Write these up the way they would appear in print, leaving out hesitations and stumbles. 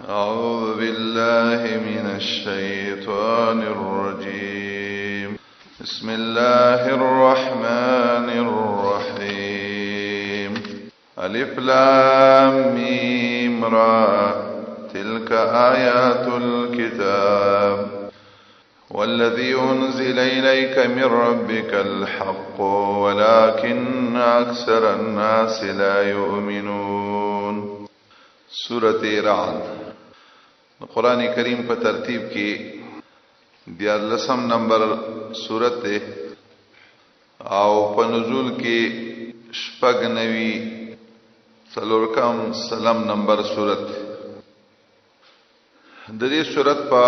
أعوذ بالله من الشيطان الرجيم. بسم الله الرحمن الرحيم. ألف لام ميم را تلك آيات الكتاب والذي أنزل إليك من ربك الحق ولكن أكثر الناس لا يؤمنون. سورة رعد قرآن کریم په ترتیب کې 14 نمبر سورت ده او په نزول کې شپږ نوي څلورم سلام نمبر سورت. د دې سورت په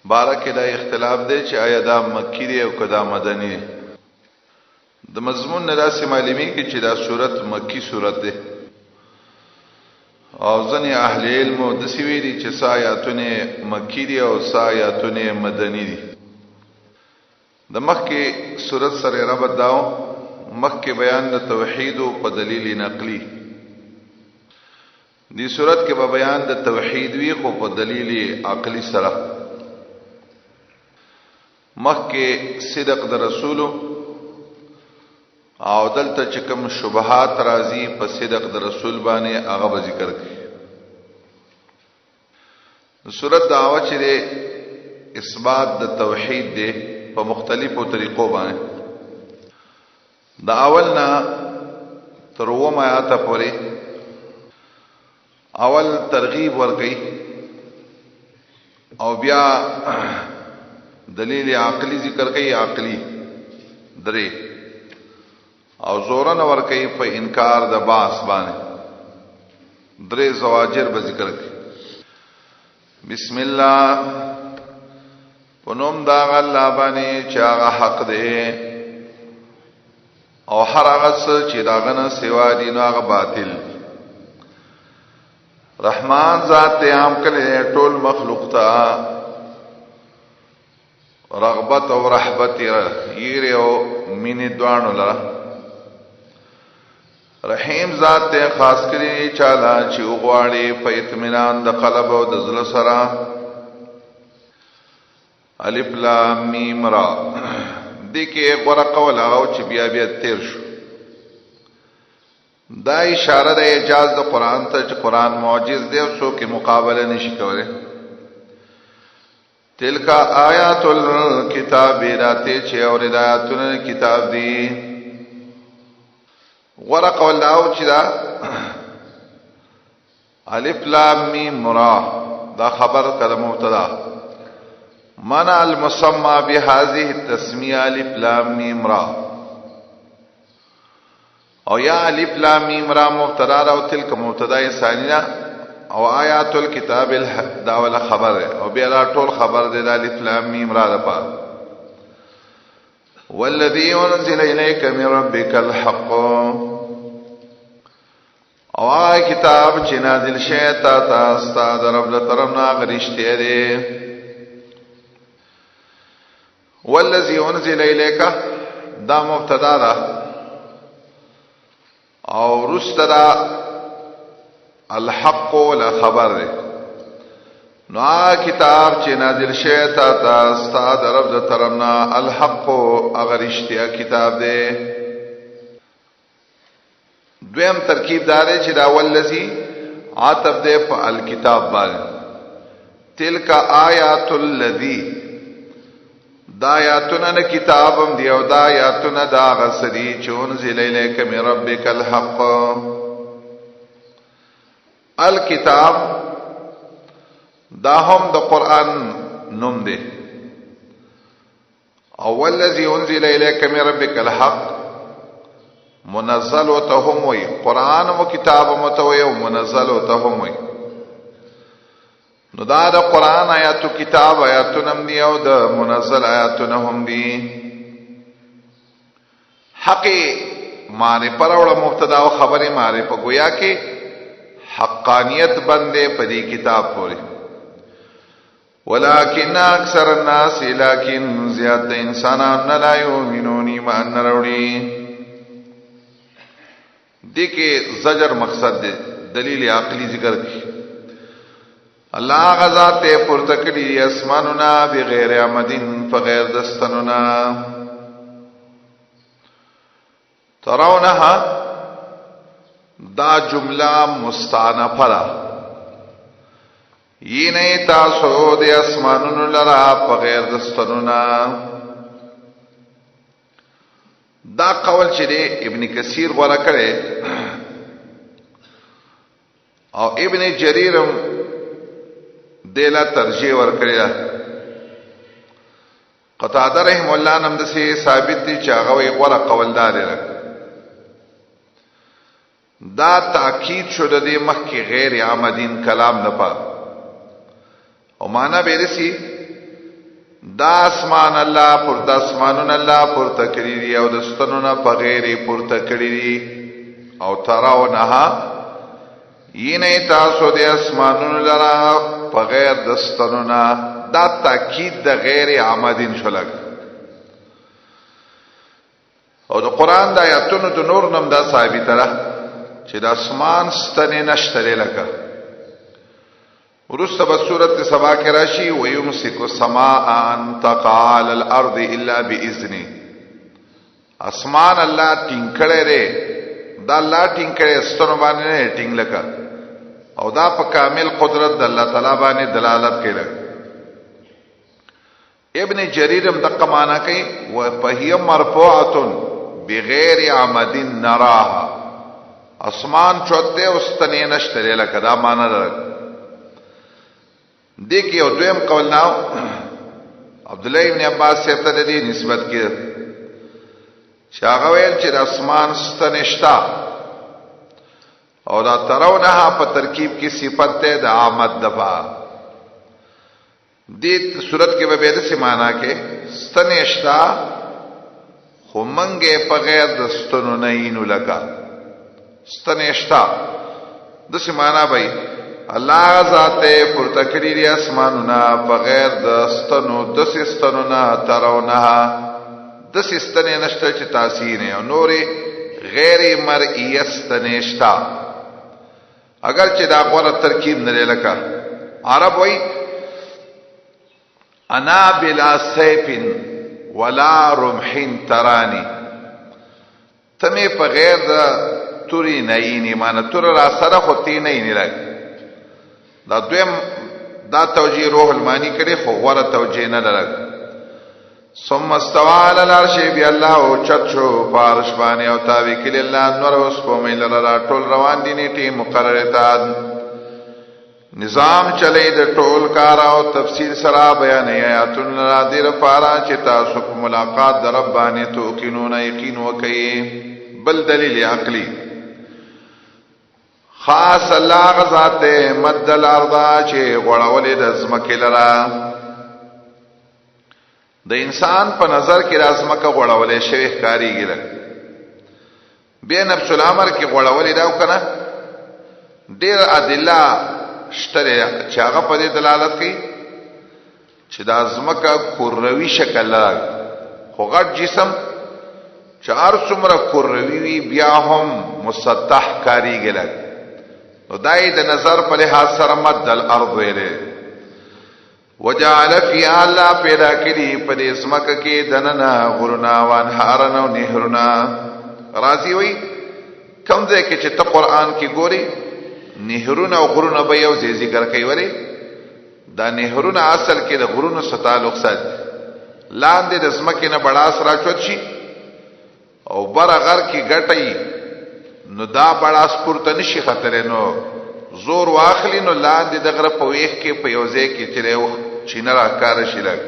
باره کې دا اختلاف دی چې آیا دا مکی دی او کدا مدنی. د مضمون نه داسې معلومي کې چې دا سورت مکی سورت ده او ځنې اهل علم د سوي دي چې آیاتونه مکی دي او آیاتونه مدنی دي. د مخکې سورت سره ربط داو مخکې بیان د توحید په دلیل نقلی دی سورت کې به بیان د توحید وی خو په دلیل عقلی سره. مخکې صدق د رسول او دلته چې کوم شبهات راځي په صدق د رسول باندې هغه به ذکر کړي. سورۃ دعوه چې اثبات د توحید دی په مختلفو طریقو باندې د اولنا تر اوم آیات پورې اول ترغیب ورکړي او بیا دلیل عقلی ذکر کوي عقلی درې او زورن ور کوي په انکار د باس باندې درې زواجر به ذکر کوي. بسم الله پنوم دا الله باندې چې هغه حق دی او هر هغه څه چې داغه نه سوا دي نو هغه باطل. رحمان ذات عام کله ټول مخلوق ته رغبت او رحبت یې او مینه دوانو لره. رحیم ذات ته خاص کړي چاله چې وغواړي په اطمینان د قلب او د زړه سره. الف لام میم را دغه ورقه ولا او چې بیا تیر شو دا اشاره ده اعجاز د قران ته چې قران معجز دی او څوک مقابله نشي کولای. تلک آیات الکتاب راته چې اور ہدایتونه کتاب دی ورق ولاو چې دا الف لام میم را دا خبر کله مبتدا معنی المسمى بهذه التسميه الف لام میم را او یا الف لام میم را مبتدا او تلک مبتدا ثانیه او آیات الكتاب دا ولا خبر او بیا دا ټول خبر دی د الف لام میم را ده پات. والذي انزل اليك من ربك الحق او کتاب چې نازل شوی تا استاد رب له طرف نه غریشته دی. والذي انزل اليك دا مبتدا ده او رستدا الحق ولا خبر دی نو کتاب چې نازل شوی تا استاد رب له طرف نه الحق غریشته کتاب دی. دویم ترکیب داره چې دا والذی عاطف ده په الکتاب باندې. تلک آیات الذی دا آیاتونه نه کتابم دی او دا آیاتونه دا غسدی چون ذل الیک من ربک الحق. الکتاب دا هم د قران نوم دی او والذی انزل الیک من ربک الحق منزل وتهم وي قران مو کتاب متوي او منزل وتهم وي. نو دا د قران آیاتو کتاب آیاتونه هم دي او د منزل آیاتونه هم دي. حق معرفه راوړه مبتدا او خبره معرفه گویا کې حقانیت بندې په دې کتاب پورې. ولكن اکثر الناس لكن زیات انسانان لا یؤمنون ایمان نه وروړي. دې کې زجر مقصد دی دلیل عقلی ذکر کی الله غزا ته پورته کړی اسمانونه بغیر عمدن فغیر دستنونه ترونها دا جمله مستانفه ده یینه تاسو د اسمانونو لرا بغیر دستنونه دا قول چې دی ابن کثیر غوړه کړي او ابن جریرم دلا ترجیح ور کړی قتاده رحم الله نم د سي ثابت دي چې هغه وی غوړه قول دار دا تاکید شو د دې مخکې غیر عامدین کلام نه پات او معنا به رسی دا اسمان الله پر د اسمانون الله پر تکریری او د ستنونه په غیر پر تکریری او تراو نه ینه تاسو د اسمانون لرا په غیر د ستنونه دا تاکید د غیر عامدین شولک او د قران د آیاتونو د نور نم دا ثابت ده چې د اسمان ستنه نشته لکه ورسته په سورته سبا کې راشي ويمسك السماء ان تقع على الارض الا باذنه اسمان الله ټینګړې ره دا الله ټینګړې ستنه باندې ټینګ لکه او دا په کامل قدرت د الله تعالی باندې دلالت کوي ابن جرير هم دغه معنا کوي وهي مرفوعه بغیر عمد نراها اسمان چوته واستنه نشته لکه دا معنا ده دیکھ یو دویم قول ناو عبداللہ ابن عباس سے ته دې نسبت کې شاغویل چې د اسمان ستنشتا او دا ترونها په ترکیب کې صفت ده د عامد دفا دې صورت کې به د سمانا کې ستنشتا خو منګه په غیر د ستنو نه اینو لگا ستنشتا د سمانا بھائی الله ذات پر تکریر اسماننا بغیر د ستنو د سستننا ترونها د سستنه نشته چې تاثیر او نور غیر مرئی استنشتا اگر چې دا غوړه ترکیب نه لکه عرب وای انا بلا سيف ولا رمح ترانی تمه په غیر د توري نه یې معنی تور را سره خو تی نه لګ دا دویم دا توجیه روح المانی کړي خو غوړه توجیه نه لرګ ثم استوى على العرش بي الله او چچو فارش باندې او تاوی کړي الله نور اوس په مې لرا ټول روان دي نیټه مقرره تا نظام چلے د ټول کار او تفصیل سره بیان آیاتن را دې لپاره چې تاسو په ملاقات د رب باندې توقینون یقین وکړي بل دلیل عقلی خاص الله غزاد مد الارض چې غړولې د زمکه لرا د انسان په نظر کې رازمکه غړولې شوی ښکاریږي لګ به نفس الامر کې غړولې دا وکنه ډېر ادله شتره چې هغه په دې دلالت کوي چې د زمکه کوروي شکل لري خو غټ جسم چار څومره کوروي بیا هم مسطح کاریږي لګ نو دای د نظر په لحاظ سره مد الارض ویلې وجعل فی الله پیدا کړي په دې سمکه کې دننا غرنا وانهارن او نهرنا راضی وي کوم ځای کې چې ته قران کې ګوري نهرونه او غرونه به یو ځای ذکر کوي وره دا نهرونه اصل کې د غرونو سره تعلق ساتي لاندې د سمکه نه بڑاس راچوت شي او برغر کې ګټي نو دا بڑاس پورته نشي خطر نو زور واخلی نو لاندې د غره په ویخ کې په یوځای کې چلو چینه راکار شي لګ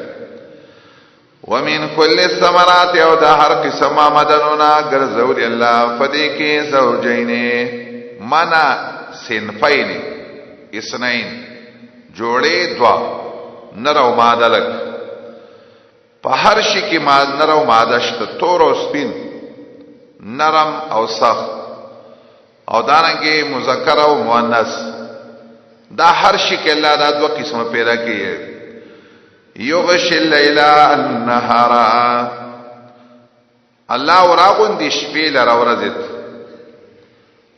ومن كل الثمرات او د هر قسم آمدنونا ګرځول الله فدې کې زوجین منا صنفین اسنین جوړې دوا نر او ماده لګ په هر شي کې نر او ماده شته تور او سپین نرم او سخت او دارنګه مذکر او مؤنث دا هر شي کې الله دا دوه قسمه پیدا کړي یغش الليل النهار الله وراغون دي شپې لره ورځت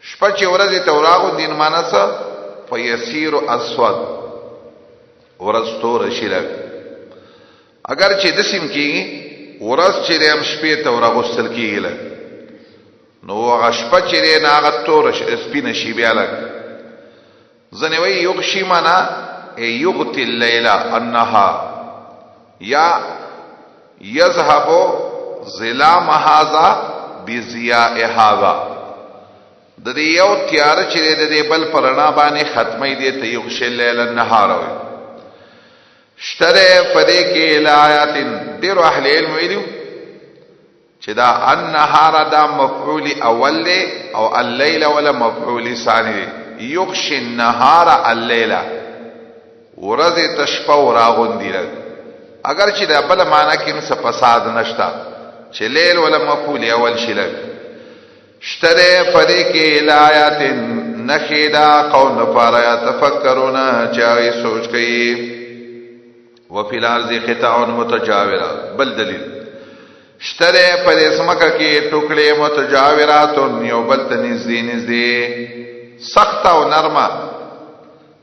شپه چې ورځت وراغون دي مانسه فيسير اسود ورځ تور شي لګ اگر چې د سیم کې ورځ چې هم شپې ته ورغوستل کیږي لګ نو هغه شپه چې نه هغه تور سپینه شي بیا لګ ځنه وی یغشي معنا یغتی الليل النهار یا یذهب ظلام هذا بضیاء هذا د دې یو تیار چې د دې بل پرنا باندې ختمي دي ته یغشي الليل النهار وي شتره پدې کې الایات ډېر اهل علم ویلو چې دا النهار دا مفعول اول دی او الليل ولا مفعول ثاني دی یغشي النهار الليل ورځ تشپه وراغوندي اگر چې دا بل معنا کې څه فساد نشتا چې لیل ولا مفعول اول شي لګ شتره پدې کې الایات نخیدا قوم لپاره تفکرون چاوي سوچ کوي وفي الارض قطع متجاوره بل دلیل شتره پدې سمکه کې ټوکړې متجاورات یو بل ته نږدې سخت او نرمه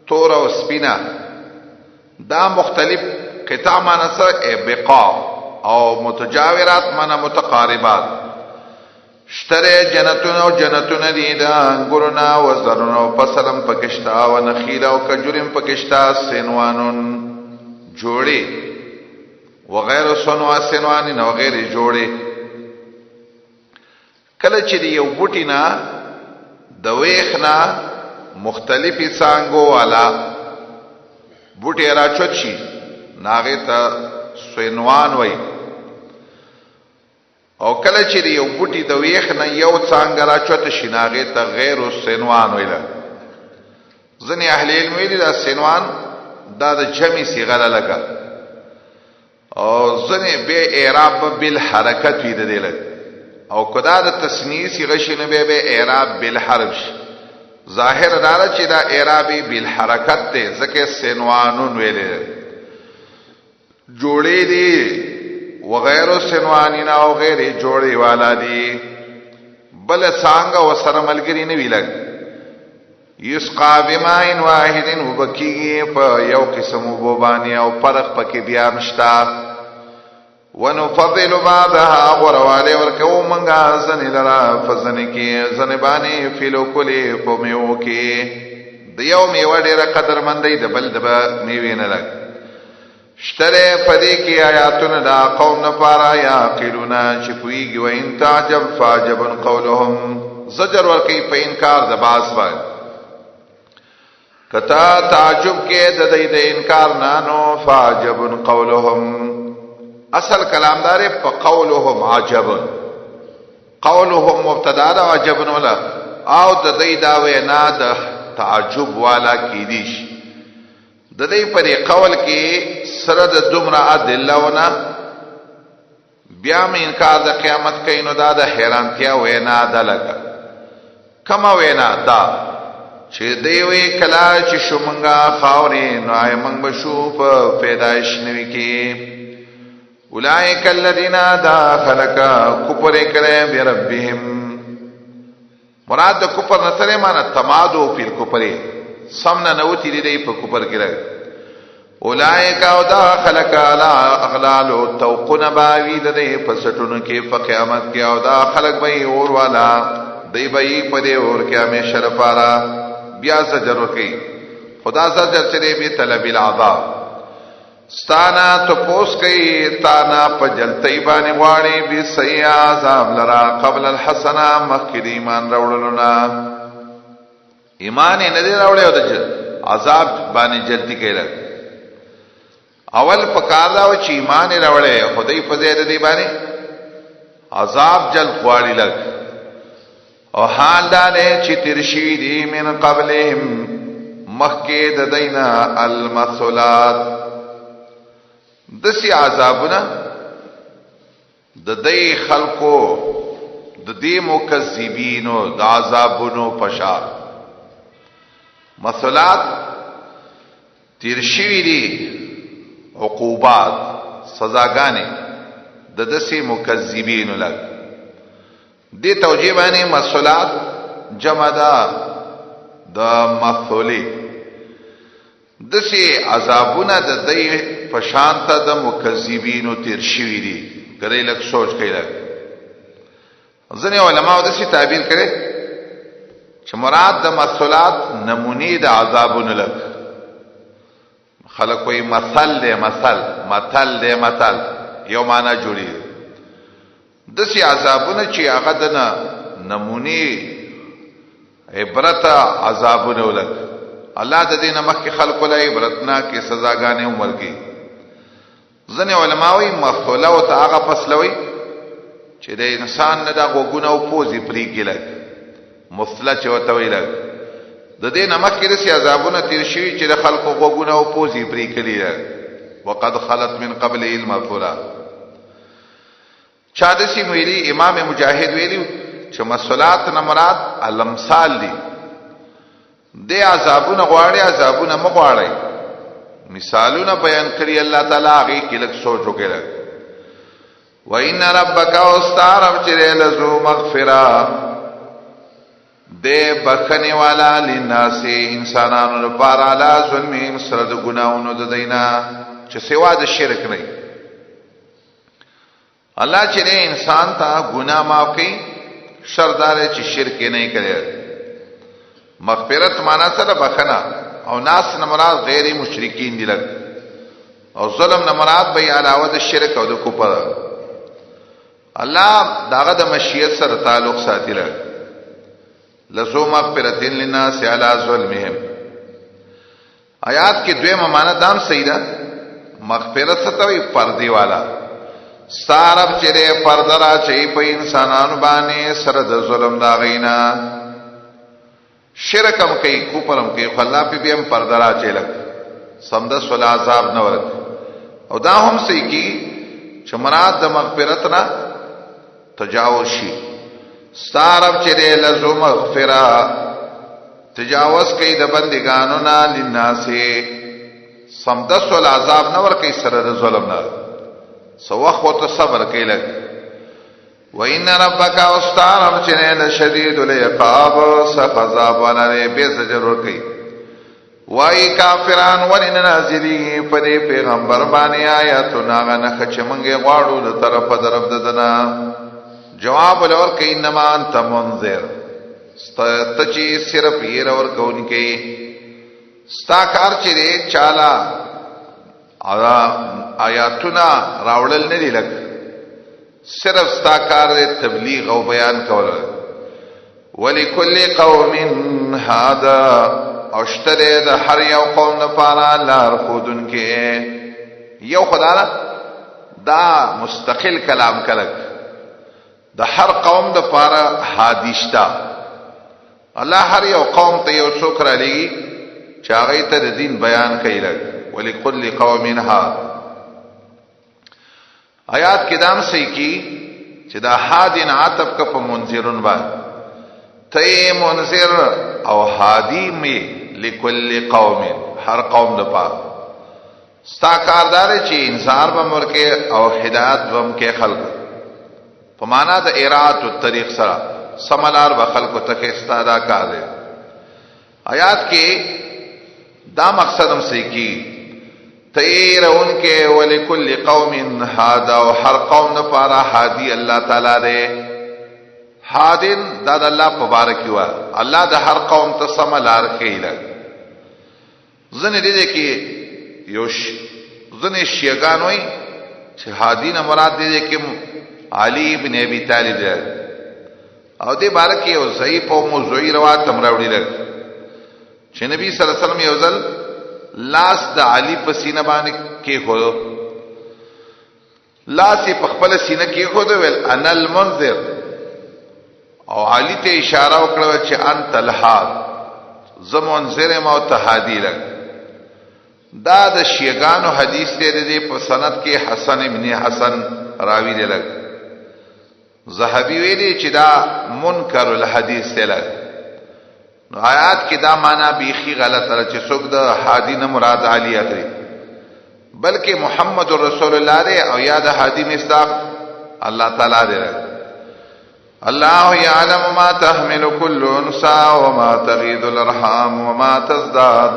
تور او سپینا دا مختلف قطع معنی سره بقاع او متجاورات معنی متقاربات شتره جنتون او جنتون دی دا انگورنا و زرون او پسلم پکشتا و نخیل او کجورم پکشتا سنوانون جوڑی و غیر سنوانین و غیر جوڑی کله چې دی یو بوټی نه د ویخنا مختلفی څانګو والا بوټی راچوت شي ناغه ته سنوان وای او کله چې یو بوټي د ویخ نه یو څنګه راچوت شي ناغه ته غیر سنوان ویل ځنې اهل علم ویل دا سنوان دا د جمع صيغه لګه او ځنې به اعراب بالحرکت وی د دې لګ او کدا د تسنیه صيغه شنه به اعراب بالحرف ظاهر دار چې دا اعرابي بالحرکت ته ځکه سنوانون ویل جوړې دي وغیر سنوانین او غیر جوړې والا دي بل څنګه وسره ملګری نه ویلګ یسقا بماء واحد وبکیږي په یو قسم وبانی او فرق پکې بیا مشتا ونفضل بعضها غرواله ورکو منګه زن لرا فزن کې زنبانی فلو کلی په میو کې د یو میوه ډیره قدر مندې د بل د میوې نه لګ شتره پدې کې آیاتونه دا قوم نه پارا یا قیلونا چې پویږي و ان تعجب فاجب قولهم زجر ورکی په انکار د باس باندې کتا تعجب کې د دې د انکار نانو فاجب قولهم اصل کلامدار په قولهم عجب قولهم مبتدا دا عجب ولا او د دې دا وینا د تعجب والا کې دیش د دې پرې قول کې سره د دومره ادلهونه بیا مې انکار د قیامت کوي نو دا د حیرانتیا وینا ده لګه کما وینا دا چې دی وی کلا چې شومنګا خاورې نو ایمنګ بشو په پیدائش نوي کې اولئک الذین دا خلق کفر کړه بربهم مراد د کفر نصره معنا تمادو فی الکفر سمنا نوتی دی په کفر کې راغلی اولائک او دا خلق علا اغلال توقن باوی دے پسٹن کے فقیامت کے او دا خلق بئی اور والا دی بئی پدے اور کیا میں شرفارا بیا زجر وکی خدا زجر چرے بی طلب العذاب ستانا تو پوس کئی تانا پا جلتی بانی غوانی بی سیع عذاب لرا قبل الحسنا مخید ایمان روڑلنا ایمان ندی روڑے ہو دا عذاب بانی جلتی کئی لگ اول پکار دا و چې ایمان راوړې خدای په دې دی باندې عذاب جل غواړي لګ او حال دا نه چې ترشی دی من قبلهم مخکې د دینا المثلات دسی عذابنا د دې خلقو د دې مکذبینو د عذابونو پشا مثلات ترشی دی عقوبات سزاګانې د دسي مکذبین لګ دې توجیبانی مسئولات جمع دا د مثولی دسی عذابونه د دې په شان ته د مکذبینو تیر شوي دي. کله لک سوچ کړه ځنه علماء دسی تعبیر کړي چې مراد د مسلات نمونی د عذابونه لک خلق کوئی مثل دے مثل یو معنا جوړي دسی عذابونه چې هغه د نمونی عبرت عذابونه ولک الله د دې نمخ کې خلق له عبرتنا کې سزاګانې عمر کې. ځنه علماوی مفعوله او هغه فصلوي چې د انسان نه د غوګونه او پوزي پری کې لګ مفعله چې وته وی لګ د دې نمخ کې رسي عذابونه تیر شوي چې د خلقو غوګونه او پوزي پری کړي لګ وقد خلت من قبل المفعوله. چا دسی ویلي امام مجاهد ویلي چې مسلات نه مراد الامثال دي. د عذابونه غواړي عذابونه مغواړي مثالونه بیان کړی الله تعالی هغه کې لږ سوچ وکړه. وان ربک واستعرب چره لذو مغفرہ دے بخنی والا للناس انسانانو لپاره علا ظلمهم سره د ګناونو د دینا چې سوا د شرک نه. الله چې انسان ته ګناه معاف کوي شردار چې شرک نه کوي. مغفرت معنا سره بخنا او ناس نه مراد غیر مشرکین دي لګ او ظلم نه مراد به علاوه د شرک او د کفر. الله داغه د مشیت سره تعلق ساتي لګ لزو مغفرت للناس علی ظلمهم. آیات کې دویمه معنا دام صحیح ده. مغفرت ستوي پردي والا ستارب چې پردرا چې په انسانانو باندې سره د ظلم دا غینا شرکم کوي کوپرم کوي خلا په بیم پردرا چلک سمد سول عذاب نه ورک. او دا هم سې کی چې مراد د مغفرت نه تجاوز شي. ستارب چې لزو مغفرہ تجاوز کوي د بندګانو نه لناس سمد سول عذاب نه ور کوي سره د ظلم نه سو وخت صبر کوي لک. وَإِنَّ رَبَّكَ وَاسْتَعْرَبْ چِنَيْنَ شَدِيدُ الْعِقَابِ سَخَذَابَ وَلَرَي بِزَجْرُ کوي. وای کافران ولن نازلی پدې پیغمبر باندې آیاتونه غنخ چې مونږه غواړو د طرف درب ددنا. جواب ولور کې انما انت منذر ستچی صرف ير اور کون کې ستا کار چې چالا آیاتونه راوړل نه دي لګ صرف ستا کار تبلیغ او بیان کول. ولکل قوم هذا اشتره د هر یو قوم لپاره لار خودن کې یو خدای دا مستقل کلام کلک د هر قوم د لپاره حادثه الله هر یو قوم ته یو څوک را لګي چې هغه ته د دین بیان کوي لګ ولکل قوم هذا. آیات کې دام صحیح کی چې دا حادین عطف کا په منذرون باندې ته منذر او هادی می لکل قوم هر قوم د پاره ستا کاردار چې انصار به مرکه او هدایت وم کې خلق په معنا د ارات او طریق سره سملار به خلق ته استادا کار دی. آیات کې دا مقصد هم صحیح کی تیر ان کے ولکل قوم هادا او هر قوم نه پارا هادی الله تعالی دے. هادن دا د الله مبارک وا الله د هر قوم ته سملار کیله. زنه دې کې یوش زنه شیعان وای چې هادی نه مراد دې کې علی ابن ابي طالب دی او دې بارکه یو ضعیف او موضوعي روایت تم راوړي لګ چې نبی صلی الله علیه وسلم یو ځل لاس د علی په سینه باندې کې خو لاس په خپل سینه کې خو ویل انا المنذر او علی ته اشاره وکړه چې انت الحاد زمونذر ما ته هادی لګ. دا د شیعانو حدیث ته د په سند کې حسن ابن حسن راوی دی لګ. زهبی ویلي چې دا منکر الحدیث دی لګ. نو آیات کې دا معنا بیخي غلط را چې څوک د هادی نه مراد علی اخري بلکې محمد رسول الله دی او یا د هادی مصداق الله تعالی دی. الله يعلم ما تحمل كل انثى وما تغيض الارحام وما تزداد.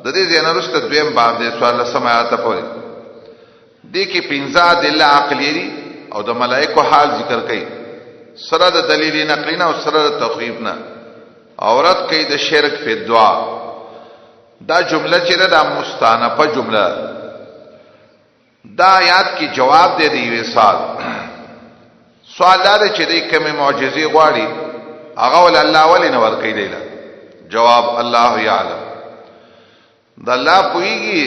د دې ځای نه وروسته دویم باب دی 14 آیات پورې دې کې 15 دلیل عقلي دي او د ملائکو حال ذکر کړي سره د دلیل نقلی نه او سره د تخویف نه اورت کوي د شرک په دعا دا جمله چې دا مستانفه جمله دا آیات کی جواب دے دی وی سوال دا چې دې کومه معجزې غواړي هغه ول الله ولی نه ور کوي دیلا جواب الله یعلم د الله پویږي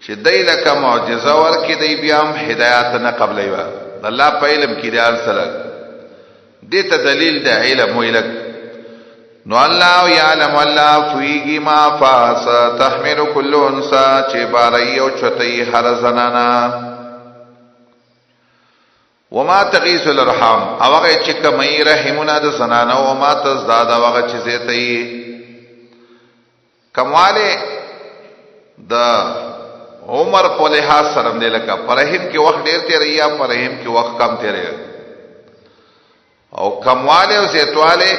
چې دیلا کا معجزه ور کې دی بیا هم هدایت نه قبلې و د الله په علم کې دی سره دې ته دلیل د علم ویلک نو الله یعلم الله فیږي ما فاس تحمل كل انثى چې بارای او چتای هر زنانا وما تغیث الارحام اوغه چې کمای رحمونه د زنانا او ما تزداد اوغه چې زیتای کمواله د عمر په لحاظ سره دې لکه پرهم کې وخت ډیر تیر یا پرهم کې وخت کم تیر او کمواله او زیتواله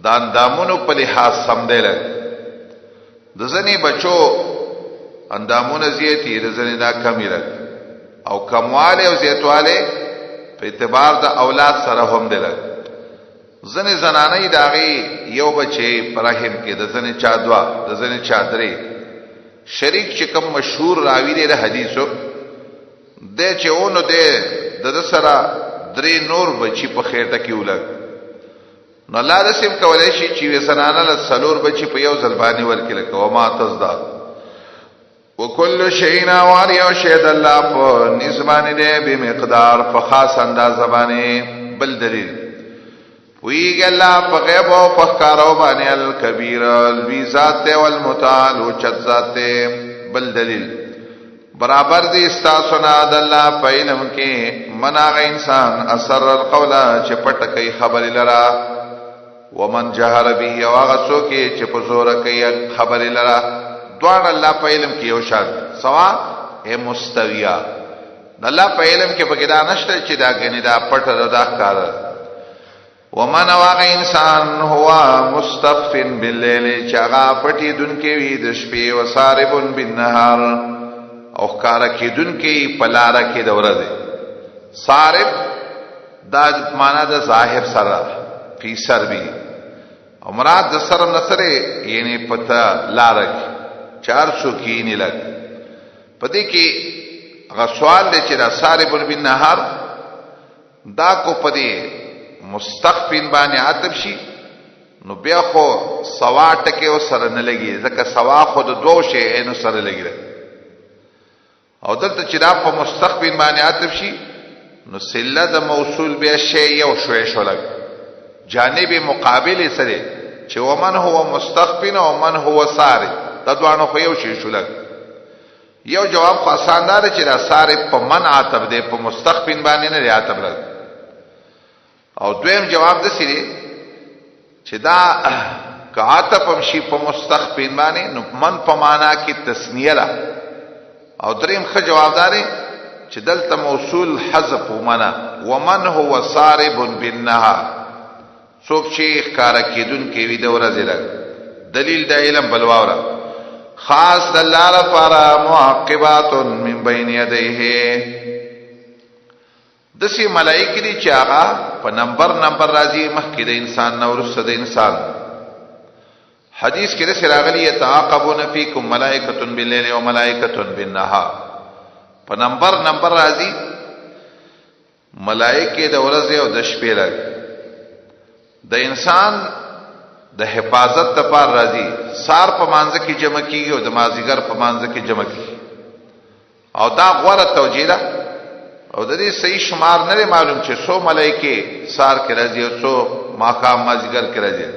د اندامونو په لحاظ سم دی لګ د ځنی بچو اندامونه زیاتی د ځنی دا کمی لګ او کمواله او زیاتواله په اعتبار د اولاد سره هم دی لګ ځنی زنانه داغي یو بچي پرهم کې د ځنی چا دوا د ځنی چا درې شریک چې کوم مشهور راوی دی د حدیثو د چېونو د سره درې نور بچي په خېټه کې ولګ نو الله رسم کولای شي چې وسنانه له سلور بچي په یو ځلبانی ورکل کوه ما تزداد وکل شینا واری او شهد الله په نسبانه دې به مقدار په خاص انداز زبانه بل دلیل وی الله په غیب او په کارو باندې الکبیر الویزات والمتعال او چت ذات بل دلیل برابر دي استاسنا د الله په علم کې مناغ انسان اثر القول چې پټ کوي خبر لرا ومن جهر به او هغه څوک چې په زور کوي خبر لرا دوان الله په علم کې یو شان سوا اے مستویا الله په علم کې بګدا نشته چې دا غنی دا پټ ردا کار ومن واغ انسان هو مستخف بالليل چاغا پټي دن کې وی د شپې وسارب بالنهار او کار کې دن کې پلار کې د ورځې سارب دا معنا د ظاهر سره فی سربی او مراد د سرم نصره یعنی پتا لارک 400 کی نه لګ پدې کې هغه سوال دی چې دا سارب بالنهار دا کو پدې مستخفین باندې عتب شي نو بیا خو سوا ټکه او سره نه لګي ځکه سوا خو د دوه شی نو سره لګي او دلته چې دا په مستخفین باندې عتب شي نو سله د موصول بیا شی یو شوي شو لګ جانب مقابل سره چې ومن هو مستخفین او من هو سارب دا دوانو خو یو شی شو لګ یو جواب خو آساندار چې دا سارب په من عتب دی په مستخفین باندې نه عتب لګ او دویم جواب د سری چې دا کعاتب هم شي په مستخفین باندې نو من په معنا کې تسنیه را او دریم خ جوابدار چې دلته موصول حذف ومنه ومن هو سارب بالنهار څوک چې ښکارا کېدون کې وي د ورځې لګ دلیل د علم بلواوره خاص د الله لپاره معقبات من بین یدیه دسی ملائکه دي چې هغه په نمبر راځي مخکې د انسان نو ورسره د انسان حدیث کې رسول راغلی یتعاقبون فیکم ملائکه باللیل و ملائکه بالنهار په نمبر راځي ملائکه د ورځې او د شپې لګ د انسان د حفاظت لپاره راځي سار په مانځ کې جمع کیږي او د مازیګر په مانځ کې جمع کیږي او دا غوړه توجیه او د دې صحیح شمار نه معلوم چې څو ملائکه سار کې راځي او څو ماقام مازیګر کې راځي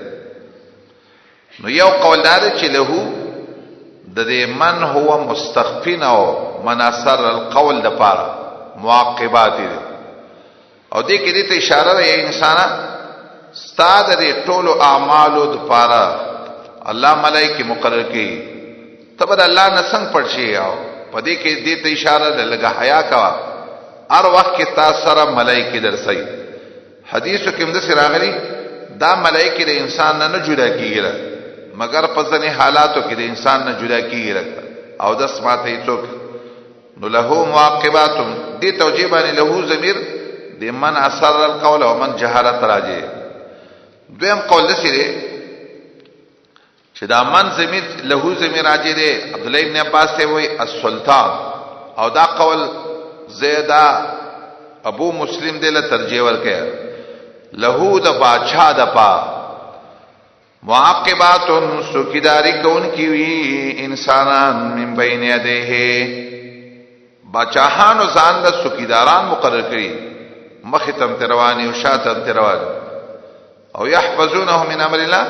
نو یو قول دا چې له د دې من هو مستخفین او مناصر القول د پاره معقبات دي او دې کې دې ته اشاره ده انسان استاد دې ټولو اعمالو د پاره الله ملائکه مقرر کړي تبر الله نسنګ پړشي او پدې کې دې ته اشاره ده لګه حیا کا هر وخت کې تاسو سره ملائکه درسي حدیثو کې هم د سراغلي دا ملائکه د انسان نه جدا کیږي مگر په ځنې حالاتو کې د انسان نه جدا کیږي لکه او د سماته څوک نو له معقبات دې توجیه باندې له ضمیر د من اثر القول او من جهرت راځي دویم قول دسره چې دا من ضمیر له ضمیر راځي دی عبد الله ابن عباس ته وایي السلطان او دا قول زیدا ابو مسلم دله ترجیح ورکړي له د بادشاہ د پا معقبات سوکیداری کون کی وی انسانان من بین یدیه بادشاہانو ځان د سوکیداران مقرر کړي مختم تروانی او شاتم تروانی او يحفظونه من امر الله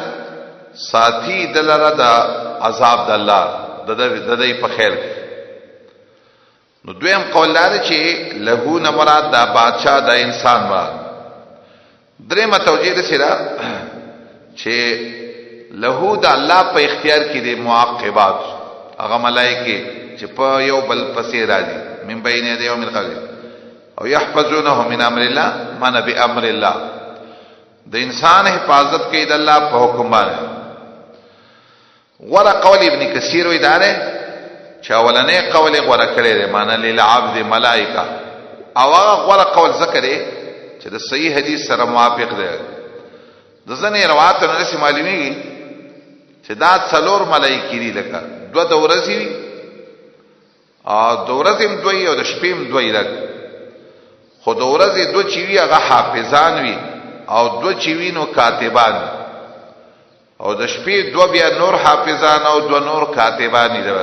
ساتي دلره دا عذاب د الله د دې په خیر نو دویم قول لري چې له نه مراد دا بادشاہ د انسان مراد درېمه توجیه ده سره چې له د الله په اختیار کې دي معاقبات هغه ملائکه چې په یو بل پسې راځي من بین یدی یوم القیامه او يحفظونه من امر الله من بامر الله د انسان حفاظت کوي د الله په حکم باندې ورا قول ابن کثیر و اداره چې اولنې قول غوړه کړی دی معنی للعبد ملائکه او هغه غوړه قول ذکر دی چې د صحیح حدیث سره موافق دی د ځنې روایت نه رسې معلومیږي چې دا څلور ملائکې دي لکه دوه د ورځې وي او د ورځې هم دوی او د شپې هم دوی لکه خو د ورځې دوه چې وي هغه حافظان وي او دوه چې وي نو کاتبان او د شپې دوه بیا نور حافظان او دوه نور کاتبان دي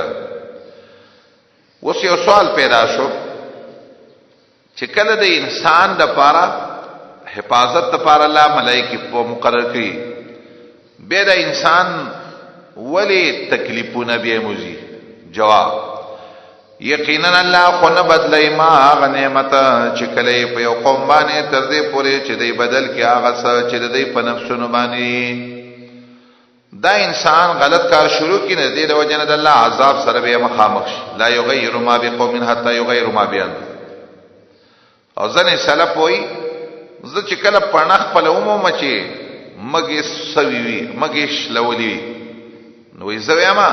اوس یو سوال پیدا شو چې کله د انسان د پاره حفاظت د پاره الله ملائکه په مقرر کړي به د انسان ولی تکلیفونه به موزي جواب یقینا الله خو نه بدلای ما غنیمت چې کله په یو قوم باندې تر دې پورې چې دې بدل کې هغه څه چې دې په نفسونو باندې دا انسان غلط کار شروع کړي نه دې د وجنه د الله عذاب سره به مخامخ لا یغیر ما بقوم حتا یغیر ما بانفسهم او ځنې سلف وای زه چې کله پړنخ په لومو مچي مګې سوي وي مګې شلولي نو یې زویما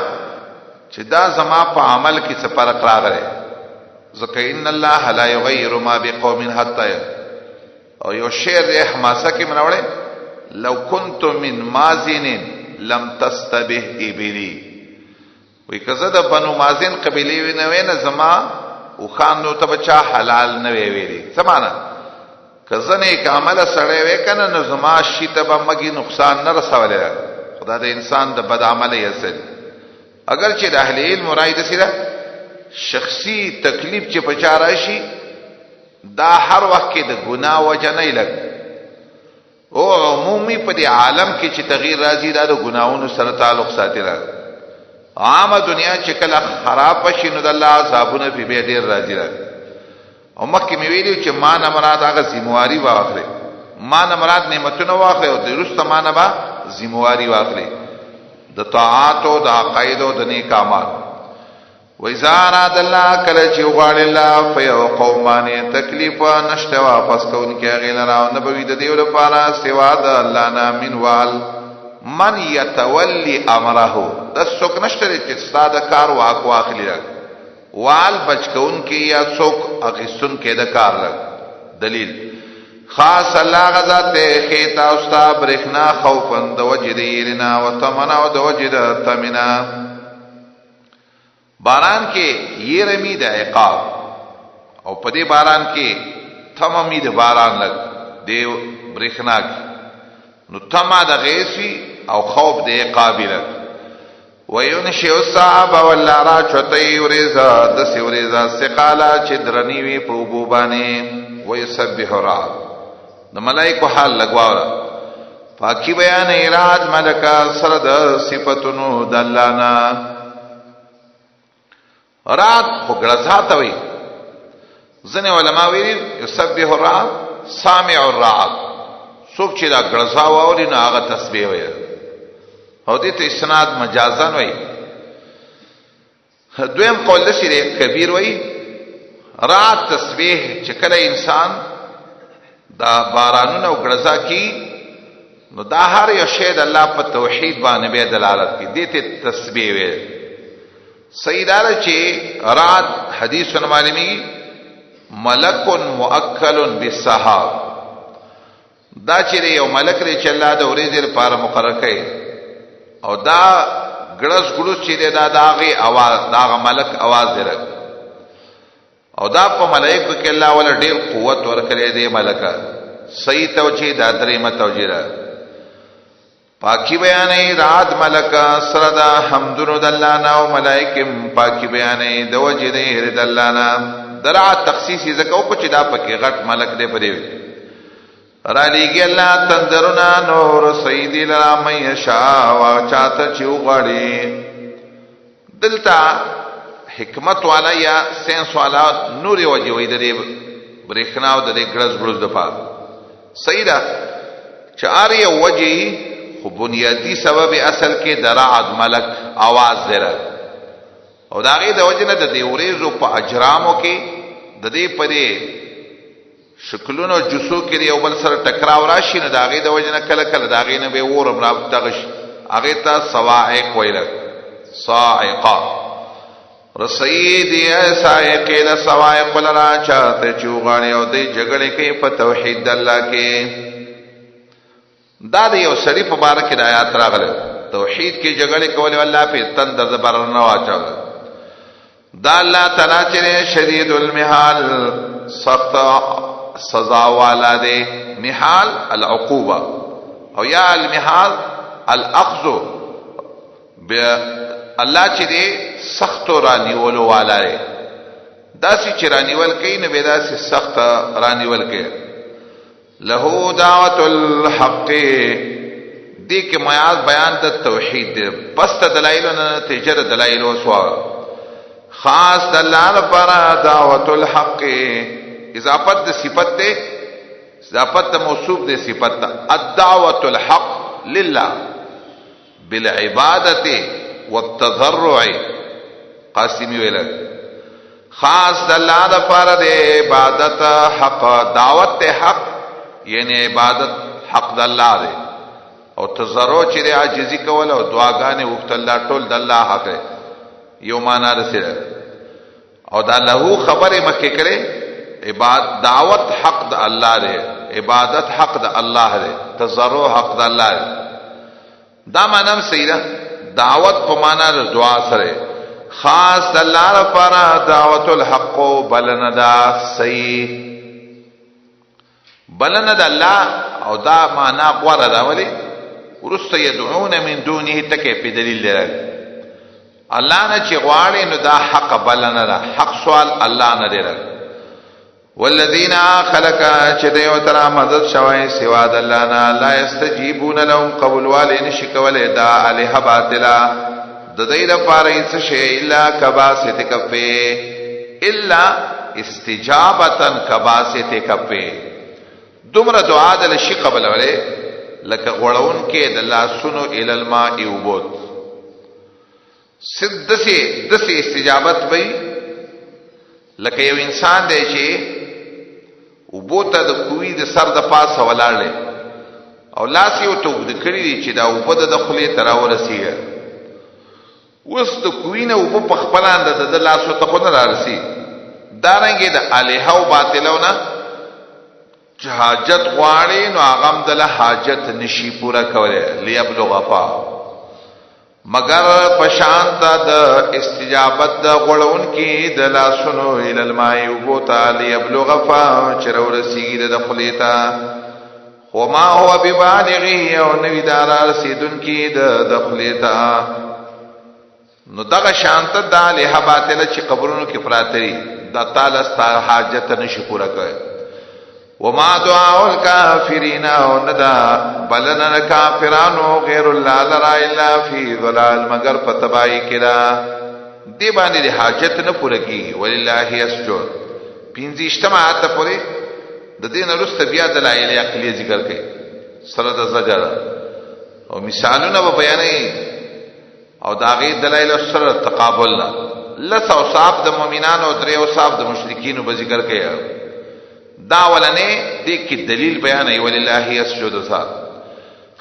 چې دا زما په عمل کې څه فرق راغلی ځکه ان الله لا یغیر ما بقوم حتا او یو شعر د حماسه کې منوړې لو كنت من مازن لم تستبه ابلی وی کزه د بنو مازن قبیله نه وینه زما او خان نو ته بچا حلال نه وی ویلي سمانا کزه نه کامل سره وې کنه نو زما شی ته به مګي نقصان نه رسولای خدا د انسان د بد عمل یې اصل اگر چې د اهل علم مراد سره شخصي تکلیف چې پچا راشي دا هر وخت کې د ګناه وجه نه لګ او عمومي په دې عالم کې چې تغییر راځي دا د ګناہوں سره تعلق ساتي راځي عامه دنیا چې کله خراب شي نو د الله عذابونه په به ډیر راځي او مکه مې ویلو چې ما نه مراد هغه ذمہواری واخلي ما نه مراد نعمتونه واخلي او د رسته ما نه با ذمہواری واخلي د طاعات او د عقاید او د نیک اعمال وإذا الله کله چې وغواړي الله په یو قومانه تکلیف نشته واپس کوونکی غیر راو نه بوي د دیو لپاره سوا د الله نه منوال من يتولي امره د څوک نشته چې ساده کار واک واخلي وال بچکونکی یا څوک اغسن کې د کار لګ دلیل خاص الله غزا ته خیتا اوستا برخنا خوفن د وجدیرنا وتمنا او د وجد تمنا باران کې یہ رمی د عقاب او پدې باران کې تمامي د باران لګ دیو برخنا نو تما د غیسی او خوف د عقاب لګ وینشئ الصعب واللارا چتای ورزا د سورزا سقالا چدرنی وی په بوبانه ويسبح رعد د ملائکه حال لګواوه پاکی بیان اراج ملکا سرد صفاتونو دلانا رات خو غلظه ته وي ځنه علما ویل يسبح الرعد سامع الرعد څوک چې دا غلظه واوري نه هغه تسبیح وي او دې ته اسناد مجازن وي دویم قول لشي کبیر وي رات تسبیح چې کله انسان دا بارانونه او غلظه کی نو دا هر یو شی د الله په توحید باندې به دلالت کوي. دې ته تسبیح وي. سیدار چې رات حدیث معلومی ملک مؤکل بالسحاب، دا چې یو ملک لري چې الله د ورځې لپاره مقرر کړي او دا ګړس ګړس چې دا داغه आवाज داغه ملک आवाज درک او دا په ملائکه کې الله ول ډېر قوت ورکړي دی ملکه. صحیح توجیه دا درې متوجیه را پاکی بیانې رات ملکه سره دا حمدونو د الله نه او ملائکه پاکی بیانې د وجه دې د الله نه. درا تخصیص زکو په چې دا پکې غټ ملک دې پرې را لېږي الله تندرنا نور سیدی لرا مې شاء وا چاته چې وغړي. دلته حکمت والا یا سینس والا نور وجه وې د برېښنا او د ګړز ګړز د پاره صحیح ده. چاري وجه خو بنیادی سبب اصل کې درعد ملک आवाज دره او دا غي د وجنه د دې ورېزو په اجرامو کې د دې پرې شکلونو جسو کې یو بل سره ټکراو راشي نه دا غي د وجنه کله کله دا غي نه به ور برابطغش هغه ته صواعق ویل صاعقه رسید یا صاعق له صواعق لرا چاته چوغانی او دې جګړه کې په توحید الله کې. دا د یو سړي په باره کې د آیات راغله توحید کې جګړه کول الله په تندر د بر نه واچو. دا الله تعالی چې شدید المحال سخت سزا والا دی. محال العقوبه او یا المحال الاخذ الله چې دی سخت رانیول والا دی. داسې چې رانیول کوي نه به داسې سخت رانیول کوي. له دعوت الحق دې کې میاز بیان د توحید دی. پس ته دلایل نه نتیجه د دلایل وسوا خاص د الله لپاره دعوت الحق اضافت د صفت ته اضافت موصوف د صفت ته الدعوت الحق لله بالعبادت والتضرع قاسمی ویل خاص د الله لپاره د عبادت حق دعوت حق یعنی عبادت حق د الله دی او تضرع چې عاجزی کول او دعاګانې وکړه الله ټول د الله حق یو معنا رسېږي او دا له خبره مکه کړي عبادت دعوت حق د الله دی عبادت حق د الله دی تضرع حق د الله دی. دا معنا صحیح ده. دعوت په معنا د دعا سره خاص د الله لپاره دعوت الحق بلندا صحیح بلنه د الله او دا معنا غوړه دا ولي ورسته يدعون من دونه تکي په دلیل لري الله نه چې غواړي نو دا حق بلنه ده حق سوال الله نه دی. والذین خلق چې دیو تر مدد شوي سوا د الله نه لا استجيبون لهم قبول والین شکول دا الہ باطلا د دې لپاره هیڅ شی الا کباسط کفه الا استجابتا کباسط کفه. دومره دعا د لشي قبل وله لکه غړون کې د الله سنو ال الماء یوبوت سدسه استجابت وي لکه یو انسان دی چې وبوته د کوی د سر د پاسه ولاړل او لاس یو ته د کړی دی چې دا وبد د خلی تر ورسیه وس د کوی نه وب په خپلان د لاسو ته خو نه رارسي. دارنګه د الہ او باطلونه حاجت غواړي نو هغه د حاجت نشي پورا کوله ليبلغ فا مگر پشانت د استجابت د غړون کې د لاسونو ال الماء او تعالی يبلغ فا چرور سید د خلیتا وما هو ببالغه او نوی دار رسیدن کې د خلیتا. نو دغه شانت د له باطل چې قبرونو کې پراتري د تعالی ست حاجت نشي پورا کوي. وما دعاء الكافرين وندا بلنا الكافرانو غير الله لا الا في ضلال مگر پتبای کړه دی باندې د حاجت نه پوره کی ولله يسجد. پنځه اجتماعات پوره د دین وروسته بیا دلایل عقلی ذکر کړي سره د زجر او مثالونه به بیانې او داغه دلایل سره تقابل لس اوصاف د مؤمنانو او درې اوصاف د مشرکین به ذکر کړي. دا ولنه دې کې دلیل بیان ای ولله یسجد ذات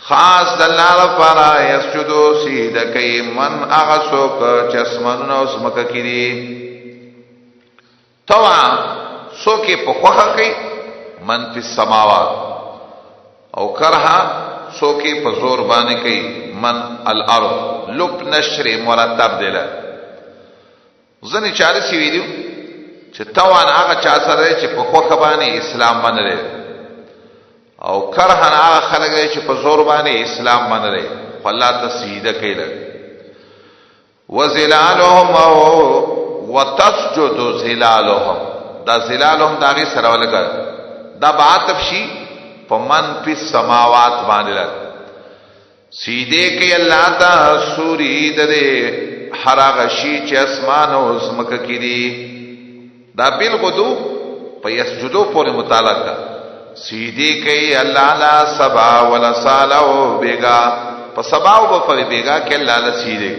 خاص د الله لپاره یسجدو سجده کوي من هغه څوک چې اسمانونه او ځمکه کې دي طوعا څوک په خوښه کوي من فی السماوات او کرها څوک په زور باندې کوي من الارض لب نشر مرتب دی له ځنې چاره سی ویلو چې طوعا هغه چا سره چې په خوښه باندې اسلام منلې او کرهن هغه خلک چې په زور باندې اسلام منلې الله ته سجده کوي وزلالهم وتسجد زلالهم دا زلالهم داغه سره ولګا دا بعاتب شي په من په سماوات باندې لګ سجده کوي الله ته سوري دره حراغه شي چې اسمان او زمکه کې دي دا بالغدو په یسجدو پورې متعلق ده سیدی کئی اللہ لا سبا ولا سالو بیگا پا سباو بفر بیگا کہ اللہ لا سیدی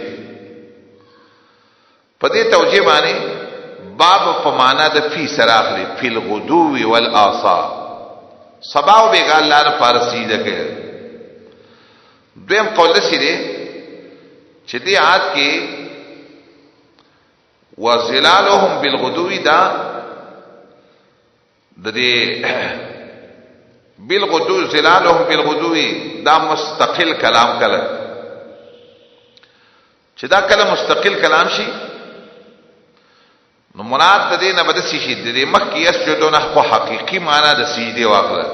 پا دی توجیه مانی باب پا مانا دا فی سراخلی فی الغدوی والآصا سباو بیگا اللہ لا پار سیدی کئی دویم قول سی دی چی دی آت کی وزلالهم بالغدوی دا دی بالغدو زلالهم بالغدو دا مستقل کلام کله چې دا کله مستقل کلام شي نو مراد د دې نه بد شي د دې مخ کې یسجدونه په حقيقي معنا د سجدي واخله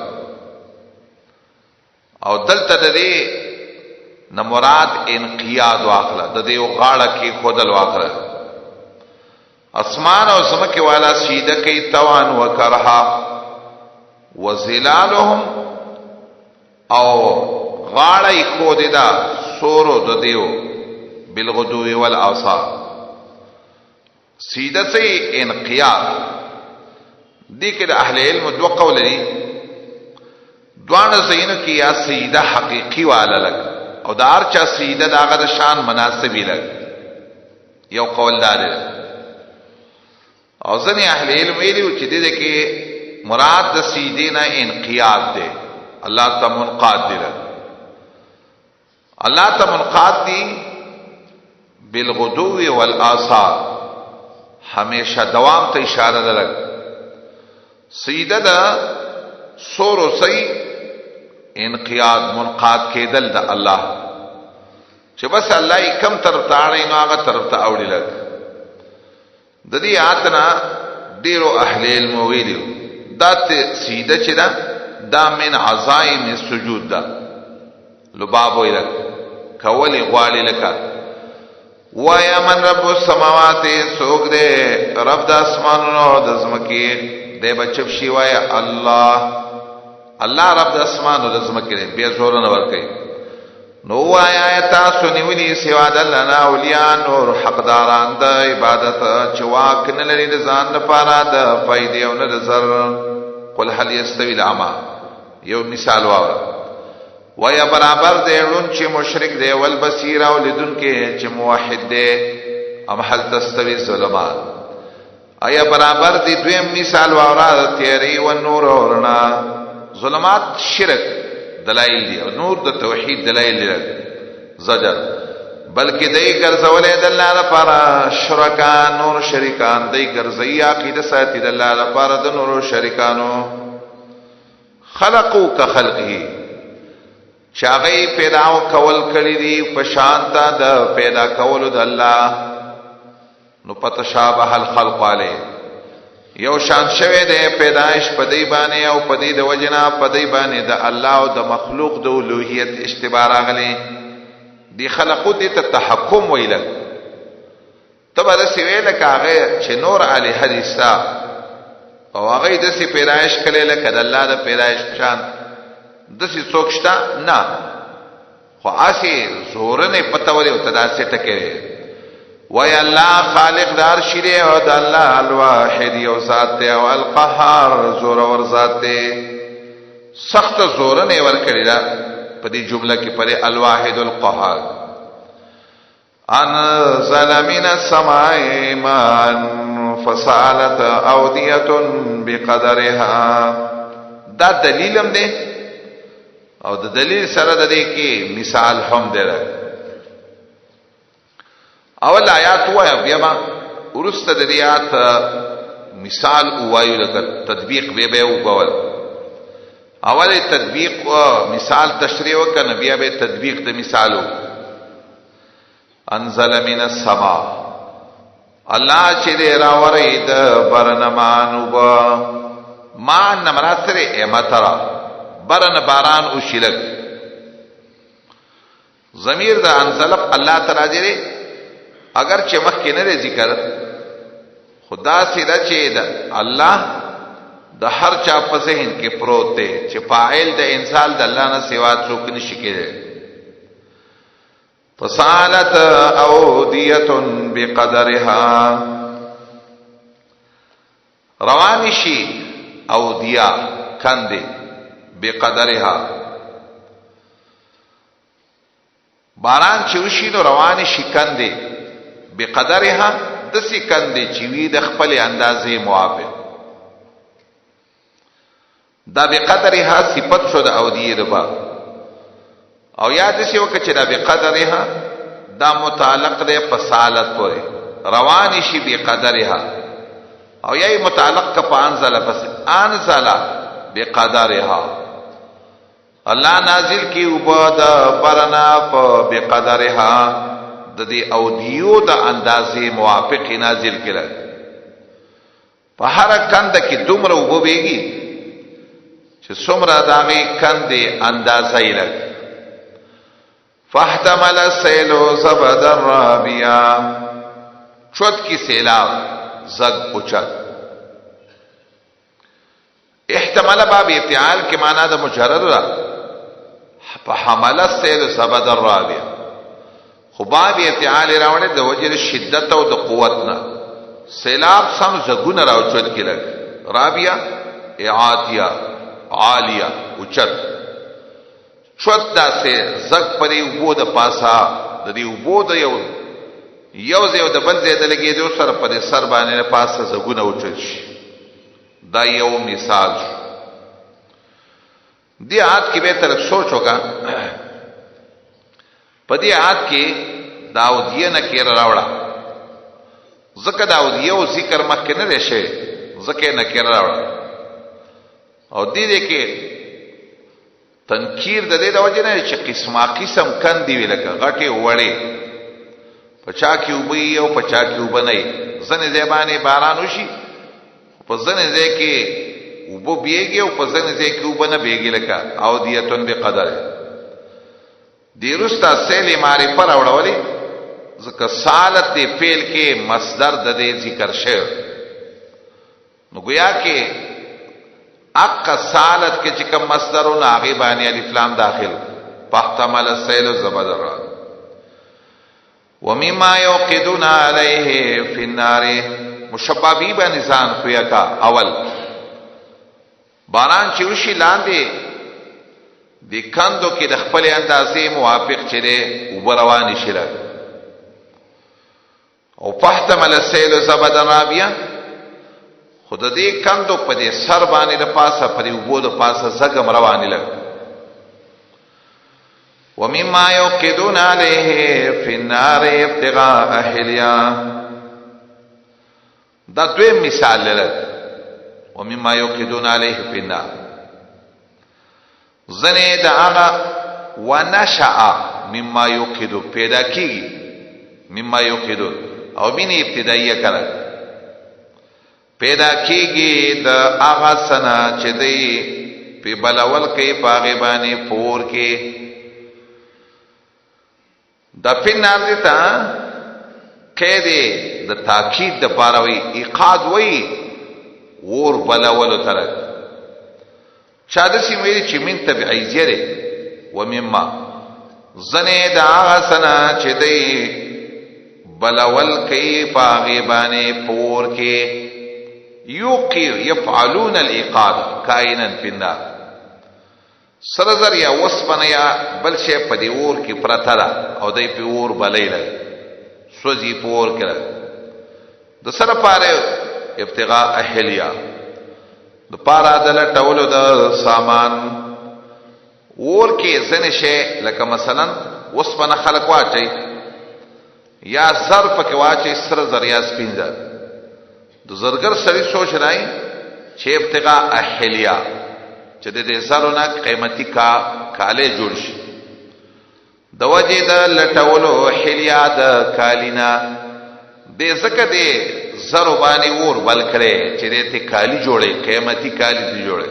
او دلته د دې نه مراد انقياد واخله د دې غاړه کې خودل واخله اسمان او زمکه والا سجده کوي توان وکرها وزلالهم او غاړی خود دا سورو د دیو بالغدو والآصال سیده سے انقیاد دی که دا اہل علم دو قول دی دوان زینو کی یا سیده حقیقی والا لگ او دا ارچا سیده دا آغا دا شان مناسبی لگ یو قول داری لگ او زنی اہل علم ویلیو چی دی که مراد د سیدینا انقیاد دے اللہ تا منقاد دی لگ اللہ تا منقاد دی بالغدو والآصال ہمیشہ دوام تا اشارہ لگ سیدہ دا سور و سی انقیاد منقاد کے دل دا اللہ چه بس اللہ کم طرف تا آنے انو آغا طرف تا اوڑی لگ دا دی آتنا دیرو اہل علم ویلیو دا سیده چه دا من عزائم سجود دا لبابوی لک کولی غوالی لکا ویا من رب السماوات سوک دے رب دا اسمانونو دا زمکی دے بچب شی ویا اللہ رب دا اسمانو دا زمکی دے بے زورن ورکی نو ویا تاسو نیولی سوا دلنا اولیاء نور حقداران دا عبادت چواک نلری دزان نپارا دا فائدی او نرزر قل هل يستوي العمى یو مثال واورا ویا برابر دے رون چی مشرک دے والبصیر او لدن کے چی موحد دے ام هل تستوي الظلمات ایا برابر دی دویم مثال واورا تیری و نور اورنا ظلمات شرک دلائل دی نور د توحید دلائل دی زجر بلکہ دای ګرځولې د الله لپاره شرکا نور شریکان دای ګرځي عقیده ساتي د الله لپاره د نور شریکانو خلقو كخلقه چاغي پیدا او کول کړی دی په شانتا د پیدا کول د الله نو پتشابه الخلق علی یو شان شوه د پیدائش پدی باندې او پدی د وجنا پدی باندې د الله او د مخلوق د اولوہیت اشتباه راغلی دی خلقو دی ته تحکم ویلک تبا دسی ویلک هغه چې نور علی حدیثا او هغه دسی پیدائش کړي لکه د الله د پیدائش شان دسی څوکشتا نه خو اسی زورنه پتاوري او تداسه ټکه وی الله خالق دار شری او د الله الواحد یو ذات او القهار زور ور ذات سخت زورنه ور کړی دا په دې جمله کې پرې الواحد القهار انزل من السماء ماء فسالت اوديه بقدرها دا دلیلم دی او د دلیل سره د دې کې مثال هم دی. اول آیات وایي بیا ما ورسته د آیات مثال وایي لکه تطبیق به وګول. اول تطبیق مثال تشریح وکړه بیا به تطبیق د مثالو. انزل من السماء الله چې دې راوړی د برنمانو با ما نمرات سره امترا برن باران او شلک. ضمیر د انزل الله تعالی دې اگر چې مخکې نه ذکر خدا سره چې د الله د هر چا په ذهن کې پروت دی چې فاعل د انسان د الله نه سوا څوک نشي کېدی. فصالت اودیه بقدرها روان شي اودیه کندې بقدرها باران چې وشي نو روان شي کندې بقدرها دسی کندې چې وي د خپل اندازې موافق. دا بقدرها صفت شو د اودیه ربا او یاد شي وکړه چې دا بقدرها دا متعلق دی په صالت پورې روان شي بقدرها او یای متعلق کا پانزل پس انزل بقدرها الله نازل کی وبد برنا په بقدرها د دې اودیو د اندازې موافق نازل کړه. په هر کند کې دومره وبېږي چې څومره داغي کندې اندازې لګ. فاحتمل السيل زبد الرابيا چوت کی سیلاب زگ اوچت. احتمل باب افتعال کے معنی دا مجرد را فحمل السيل زبد الرابيا خو باب افتعال راوڑے دا وجر شدت او دا قوتنا سیلاب سم زگون راو چوت کی لگ. رابیا اعاتیا عالیا اوچت چوت دا سے زگ پری اوبو دا پاسا دا دی اوبو دا یو زیو دا بل زیده لگی دیو سر پری سر بانی پاسا زگون اوچت شی. دا یو مثال شو. دی آیت کی بے طرف سوچ ہوگا پا دی آیت کی داودیه نکیر راوڑا زکا داودیه و ذکر مخی نرشه زکا نکیر راوڑا او دی که تنکیر د دې د وجه نه چې قسمه قسم کندې وی لکه غټي وړي پچا کې وبي او پچا کې وبني زنه زبانه باران وشي په زنه ځای کې وبو بیږي او په زنه ځای کې وبنه بیږي لکه او دیتون بقدر دی رستا سیل معرفه راوړولې ځکه سالت دی فعل کې مصدر د دې ذکر شوی نو گویا کې اقا سالت کے چکم مصدرون آغی بانی الف لام داخل فاحتمل السیل زبد الرا ومما یوقدون علیہ فی النار مشبابی با نسان خویا کا اول باران چوشی لاندے دی کندو کی دخپل اندازے موافق چرے اوبروانی شرک او فاحتمل السیل زبد الرابیہ خود دې کندو په دې سر باندې د پاسه په دې وبو د پاسه زګم رواني لګ ومما يوقدون عليه في النار ابتغاء اهليا دا دوی مثال لري ومما يوقدون عليه في النار زنه دا هغه ونشأ مما يوقدو پیدا کیږي مما يوقدو او مینه ابتدائیه کړه پیدا کیږي د هغه سنا چې دی په بلول کې پاغه باندې پور کې د فنار دیتا کې دی د تاکید د پاروي اقاد وای ور بلول تر چا د سیمې چې من تبعی زیره و مما زنه د هغه سنا چې دی بلول کې پاغه باندې پور کې یوقی یفعلون الاقاد کائنا فی النار سرزر یا وسپن یا بل شی په دی اور کې پرته ده او دای په اور بلیل سوځي په اور کې د سره پاره ابتغاء اهلیا د پاره د لټولو د سامان ور کې ځنې شی لکه مثلا وسپنه خلق واچي یا زر پکې واچي سره زر یا سپین زر د زرګر سړي سوچ راي چې ابتغاء احلیا چې د دې زرونه قیمتي کاله جوړ شي د وجه د لټولو حلیا د کالینا دې زکه دې زرو باندې ور بل کړي چې دې ته کالی جوړي قیمتي کالی دې جوړي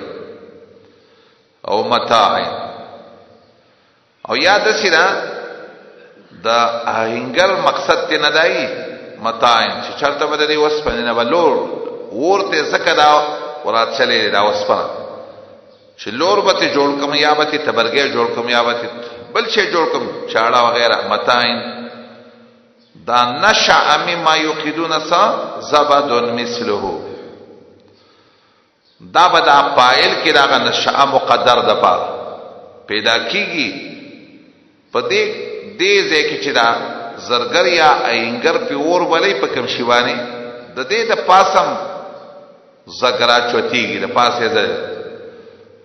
او متاع او یاد سینا د آهنګر مقصد ته ندای متاع چې چرته بده دی وسپنه نه بلور ورته زکه دا ورات چلے دا وسپنه چې لور به جوړ کوم یا به تبرګه جوړ کوم یا به بل شي جوړ کوم چاړه وغیرہ متاع دا نشأ مما یقیدون سا زبد مثله دا بدا فاعل کې دا نشأ مقدر د پاره پیدا کیږي پدې دې ځکه چې دا زرګر یا اینګر په اور ولې په کوم شیوانی د دې د پاسم زګرا چوتیږي د پاسه ده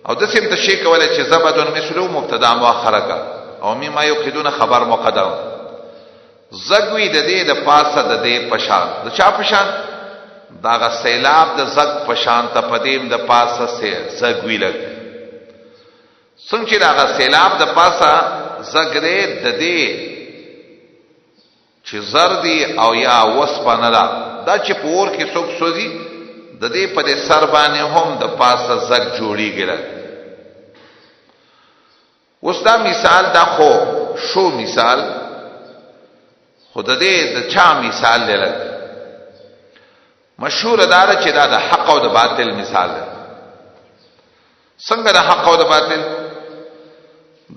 او د سیم ته شی کولای چې زبد مثله مبتدا مؤخره کا او مما یقیدون خبر مقدم زګوی د دې د پاسه د دې پشان د چا پشان داغه سیلاب د زګ پشان ته پدیم د پاسه سه زګوی لګ څنګه چې داغه سیلاب د پاسه زګره د دې چې زردی او یا وسپنه دا چې پور کې څوک سوزي د دې په دې سر باندې هم د پاسه زګ جوړیږي اوس دا مثال دا خو شو مثال خود دې د چا مثال دی لګ مشهور اداره چې دا د حق او د باطل مثال دی څنګه د حق او د باطل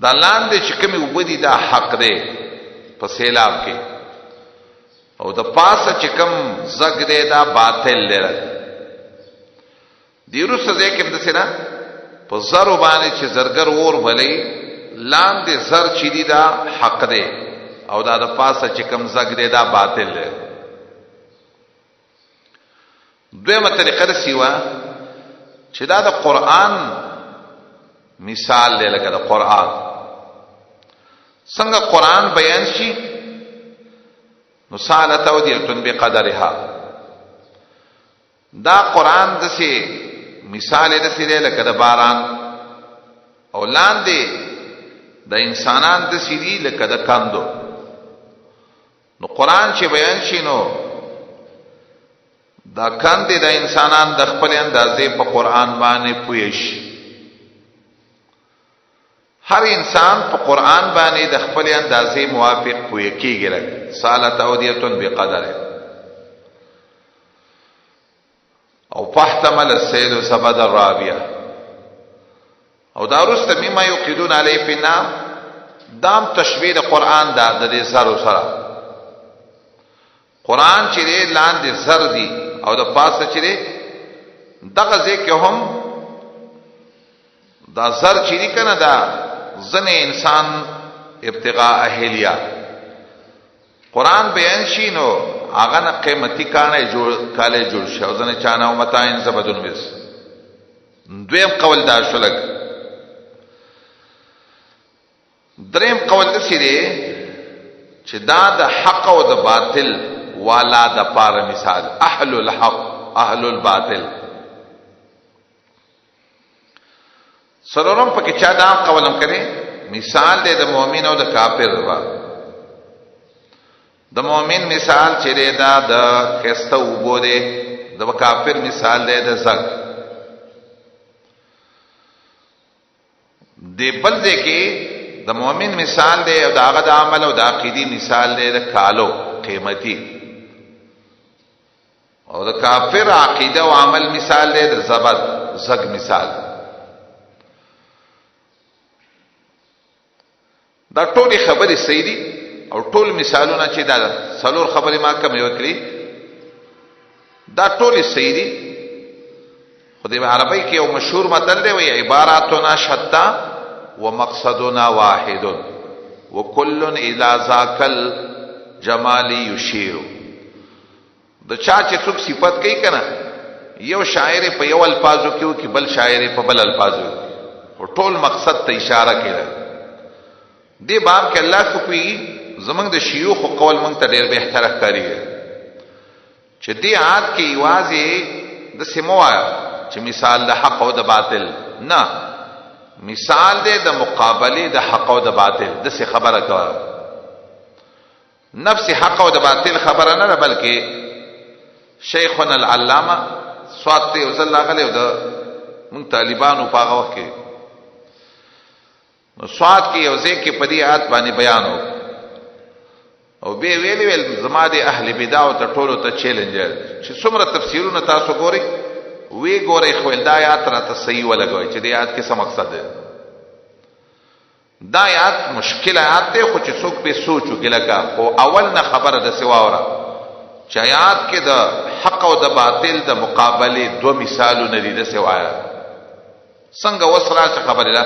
دا لاندې چې کومي وبدي دا حق دی په سیلاب کې او د پاسه چې کوم زګ دی دا باطل دی دیرو سزا کې د سینا په زر باندې چې زرګر اور بلې لاندې زر چې دی دا حق دی او دا د پاسه چې کوم زګ دی دا باطل دی دویمه طریقه د سیوا چې دا د قران مثال دی لکه د قران څنګه قران بیان شي نو سالت او دیتن بقدرها دا قران د سي مثال د سي لکه د باران او لاندې د انسانان د سي لکه د کاندو نو قران چې بیان شي نو دا کاندې د انسانان د خپل اندازې په قران باندې پوي شي هر انسان په قران باندې د خپل اندازې موافق پوي کیږي لکه سالت او دیتن بقدره او فاحتمل السيل سبد الرابيه او دارست مما یقیدون علی فی النام دام تشبیه د قران دا د دې سره قران چې لاندې زر دی او د پاسه چې دغه ځکه هم دا زر چې دی کنه دا ځنه انسان ابتغاء اهلیا قران بیان شي نو هغه نه قیمتي کاله جوړ شي او ځنه چانه او متاین زبدون وس دویم قول دا شلک دریم قول د سیره چې دا د حق او د باطل والا د پار مثال اهل الحق اهل الباطل سرورم پکې چا دا قولم کړي مثال دی د مؤمن او د کافر وا د مؤمن مثال چې دا د خسته وبو دی د کافر مثال دی د زګ دی بل دی کې د مؤمن مثال دی او د هغه د عمل او د عقیدی مثال دی د کالو قیمتي او د کافر عقیده او عمل مثال دی د زبد زګ مثال دا ټول خبرې صحیح دي او ټول مثالونه چې دا څلور خبرې ما کوم یو کړی دا ټول صحیح دي خو د عربی کې یو مشهور متل دی وی عباراتنا شتا ومقصدنا واحد وكل الى ذاك الجمال يشير د چا چې څوک صفت کوي کنه یو شاعر په یو الفاظو کې او کې بل شاعر په بل الفاظو ټول مقصد ته اشاره کړه. دې باب کې الله کو کوي زمنګ د شيوخ قول مونږ ته ډېر به احترام کوي چې دې آیات کې واځي د سموا چې مثال د حق او د باطل نه، مثال دې د مقابله د حق او د باطل د څه خبره کوي. نفس حق او د باطل خبره نه بلکې شیخنا العلامه سوات وزل غلې د مونږ طالبانو په هغه وخت کې نو سوات کې یو ځای کې په دې آیات باندې بیان او به ویل زما د اهل بدع او ته ټولو ته چیلنج چې څومره تفسیرونه تاسو ګوري وی ګوري خو دا آیات را ته صحیح ولګوي چې د آیات کې څه مقصد دی. دا آیات مشکل آیات دی خو چې څوک په سوچو کې لګا او اول نه خبره د سواوره چې آیات کې د حق او د باطل د مقابله دو مثالونه دي د سوایا څنګه وسره څه خبره ده.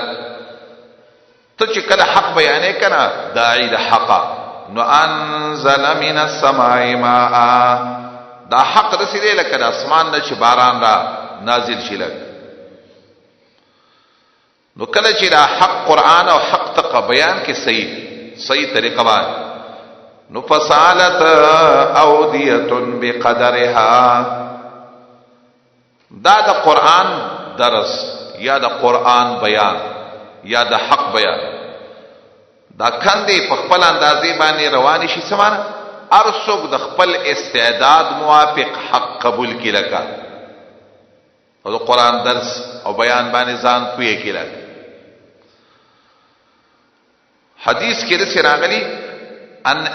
ته چې کله حق بیانې کنه داعی د حق نو انزل من السماء ماء، دا حق رسیدې لکه د اسمان نه چې باران را نازل شي لګ. نو کله چې دا حق قران او حق تق بیان کې صحیح طریقه باندې نو فصالت اودیه بقدرها، دا د قران درس یا د قران بیان یا د حق بیان دا کندې په خپل اندازې باندې روان شي سمانه ارسوک د خپل استعداد موافق حق قبول کی لکا او د قران درس او بیان باندې ځان پوي کی لکا. حدیث کې رسې راغلی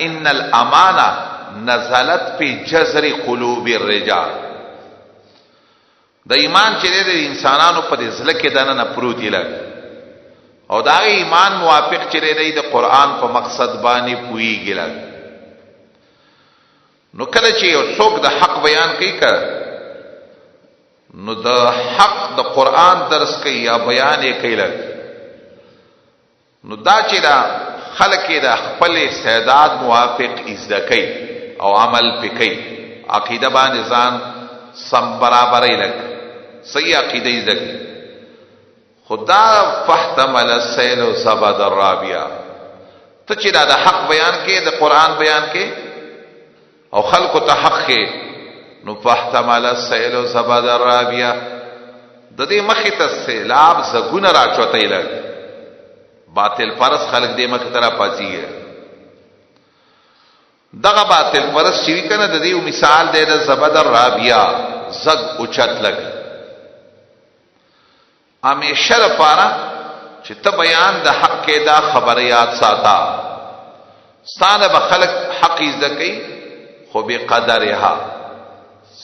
ان الامانه نزلت فی جذر قلوب الرجال، د ایمان چې د انسانانو په ځل کې دنه پروت دی او دا ایمان موافق چې دی د قران په مقصد باندې پويږي. نو کله چې یو څوک د حق بیان کوي نو د حق د قران درس کوي یا بیان یې کوي نو دا چې دا خلک د خپل استعداد موافق ازدکي او عمل پکې عقیده باندې ځان سم برابرې لګ صحیح عقیده ازدکي. خدا فاحتمل السيل زبد الرابيه، ته چې دا د حق بیان کې د قران بیان کې او خلق ته حق کې نو فاحتمل السيل زبد الرابيه د دې مخې ته سیلاب زګونه راچوتې لګ باطل پرس خلق دې مخې ته را پاتېږي. دغه باطل پرس چې کنه د دې مثال دی د زبد الرابيه زګ اوچت لګ همیشه لپاره چې ته بیان د حق کې دا خبره یاد ساته ستانه به خلق حق ذکی خو بقدرها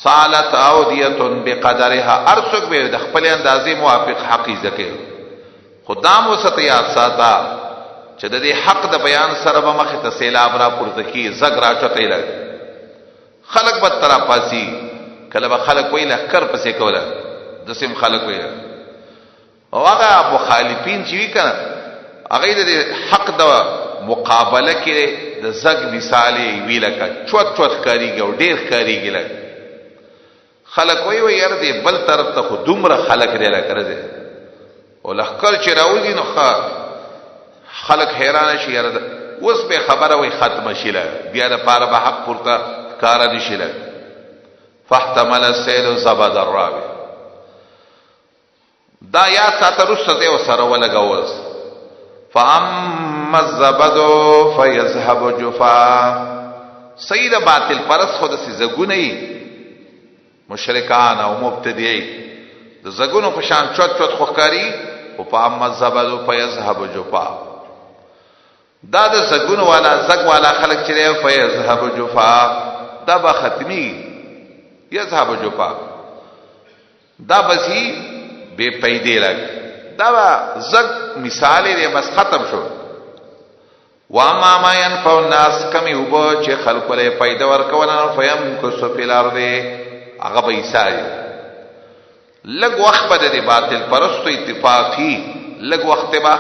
صالت اودیه بقدرها ارسک به د خپل اندازې موافق حق ذکی خدام وسط یاد ساته چې د دې حق د بیان سره به مخ ته سیلاب را پورته کی زګ را چته لګ خلق به تر پاسي کله به خلق ویل کر پسې کوله د سیم خلق ویل او هغه مخالفین چې وی کنه هغه د حق د مقابله کې د زګ مثالي وی لکه چوت کاریږي او ډیر کاریږي لکه خلک وی یار دې بل طرف ته دومره خلک دی لکه راځي او لخر چې راوځي نو خلک حیران شي یار اوس به خبره وی ختم شي بیا د پاره به حق پورته کار دي شي فاحتمل السيل زبد الرابي دا یا ساته رسته او سره ولګوز فاما الزبد فيذهب جفا. سید باطل پرس خود سي زګونی مشرکان او مبتدیین د زګونو په شان چوت خوکاری او فاما الزبد فيذهب جفا. دا د زګونو والا زګ والا خلق چې فيذهب جفا دا به ختمي يذهب جفا دا بسی بے پیدې لګ دا زګ مثال دې بس ختم شو. واما ما ينفع الناس کمی وبو چې خلق له پیدا ورکول نه فیم کو سو پیلار دې هغه به ایسای لګ وخت به دې باطل پرستو اتفاقی لګ وخت به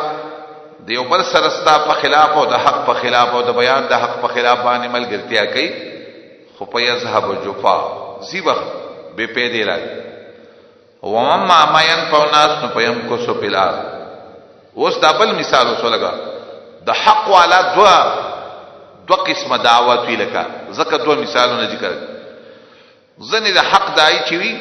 دیو بل سرستا په خلاف او د حق په خلاف او د بیان د حق په خلاف باندې ملګرتیا کوي خو په یذهب جفا زیبه بے پیدې لګ. وما ما ينفع الناس نو پیم کو سو پلار اوس دا بل مثال وسولګه د حق والا دو قسمه دعوت وی لکه زکه دو مثالونه ذکر ځنې د حق دای چی وی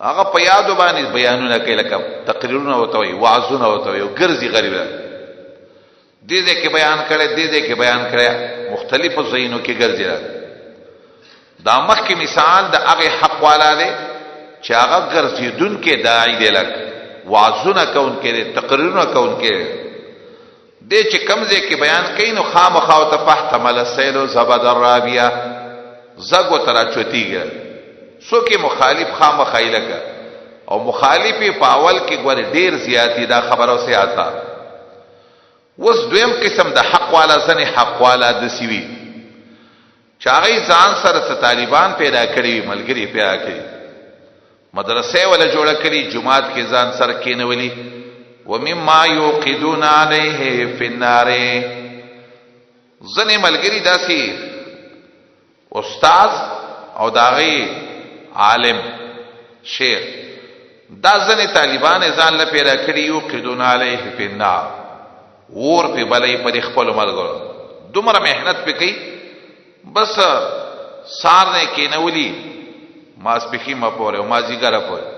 هغه په یاد باندې بیانونه کوي لکه تقریرونه وته وي وعظونه وته وي ګرځي غریب دې کې بیان کړي دې کې بیان کړي مختلفو ځایونو کې ګرځي دا مخکې مثال د هغه حق والا دی چې هغه ګرځیدون کې داعی دی لکه وعظونه کون کې تقریرونه کون کې دې چې کمزې کې بیان کین نو خامخا او تفحتمل السیل زبد الرابیه زګو ترا چوتیږي سو کې مخالف خامخا لکه او مخالفي په اول کې ګور ډیر زیاتی دا خبرو سي آتا وس دویم قسم د حق والا سنه حق والا د سیوی چاغي ځان سره طالبان پیدا کړی ملګری پیدا کړی مدرسې ولا جوړه کړی جمعات کې ځان سره کېنولي ومما يوقدون عليه في النار ځنې ملګری داسي استاد او داغي عالم شیخ دا ځنې طالبان ځان له پیدا کړی يوقدون عليه في النار ور په بلې په خپل ملګرو دومره مهنت وکړي بس سار نه کېنولي ماسپخی ما پوره ما زیګره پوره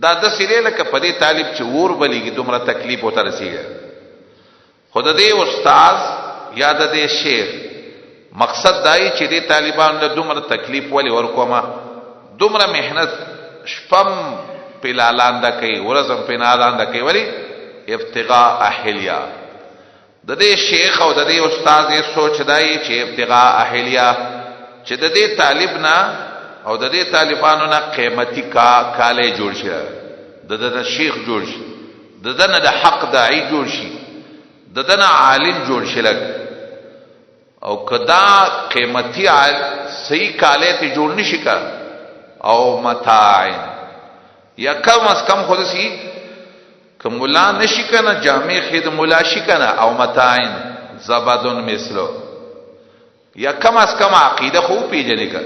دا د سیره لکه په دې طالب چې ور بلیږي دومره تکلیف وته رسیږي خود دې استاد یا د دې شیخ مقصد دای چې دې طالبان له دومره تکلیف ولې ورکوما دومره مهنت شپم په لالاند کوي ورځم په نالاند کوي ولی ابتغاء احلیا د دې شیخ او د دې استاد یې سوچ دای چې ابتغاء احلیا چې د دې طالب نه او د دې طالبانو نه قیمتي کاله جوړ شي د شیخ جوړ شي دنه د حق داعی جوړ شي دنه عالم جوړ شي لګ او کدا قیمتي صحیح کاله ته جوړ نشي کا او متاع یا کم از کم خود سی کم مولا نشی کنه جامع خید مولا شي کنه او متاع زبدن مثلو یا کم از کم عقیده خو پیژنې کا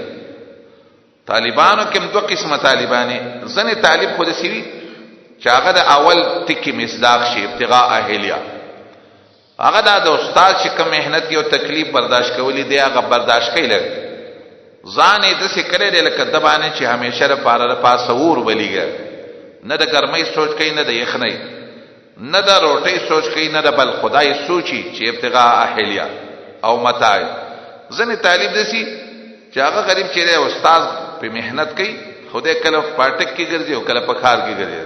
طالبانو کوم دو قسمه طالبانی ځنه طالب خود سی چې هغه د اول ټکی مصداق شي ابتغاء اهلیه هغه د استاد چې کوم مهنت او تکلیف برداشت کولی دی هغه برداشت کوي ځان یې د څه کړي دی لکه دبانه چې همیشه لپاره پاسور بلیږي نه د ګرمۍ سوچ کوي نه د یخنۍ نه د روټۍ سوچ کوي نه د بل خدای سوچي چې ابتغاء اهلیه او متاع ځنه طالب دسی چې هغه غریب چې دی استاد په مهنت کوي خدای کله پټک کې ګرځي او کله په خار کې ګرځي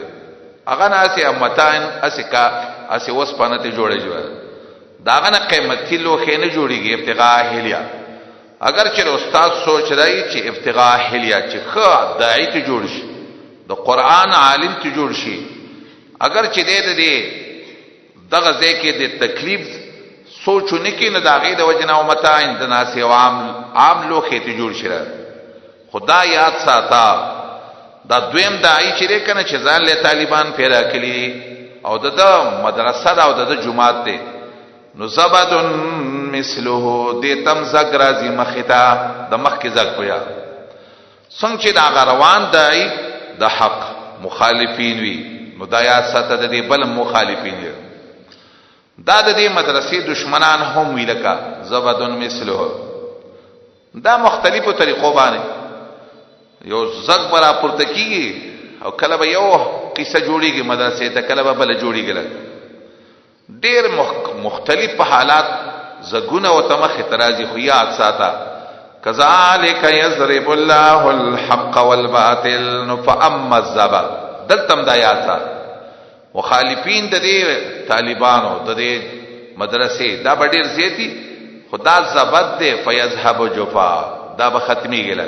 هغه نه اسي امتان اسکا اسي وس پانته جوړي داغه نه قیمتي لوخه نه جوړيږي ابتغاء اهلیه اگر چې استاد سوچ رہی چې ابتغاء اهلیه چې خا داعی ته جوړ شي د قران عالم ته جوړ شي اگر چې دې دغه ځکه د تکلیف سوچونه کې نه داغه د وجنه او متاع د ناس عام لوخه ته جوړ شي خدا یاد ساته دا دویم داعی چې کنه چې ځان له طالبان پیدا کړي او د مدرسه او د جماعت ته نو زبدن مثله دې تم زګ راځي مختا د مخ کې زګ پیا څنګه چې دا روان داعی د حق مخالفین وي نو دا یاد ساته د دې بل مخالفین وي دا د دې مدرسې دشمنان هم وی لکه زبدن مثله دا مختلفو طریقو باندې یو زګ برا پورته کیږي او کله به یو قصه جوړیږي مدرسې ته کله به بل جوړیږي ډیر مختلف حالات زګونه او تمخ ترازی خو یاد ساته کذالک یضرب الله الحق والباطل فاما الزبد دلتم دا یاد ساته مخالفین د دې طالبانو د دې مدرسې دا ډیر زیاتی خدا زبد دے فیذهب جفا دا به ختمی گله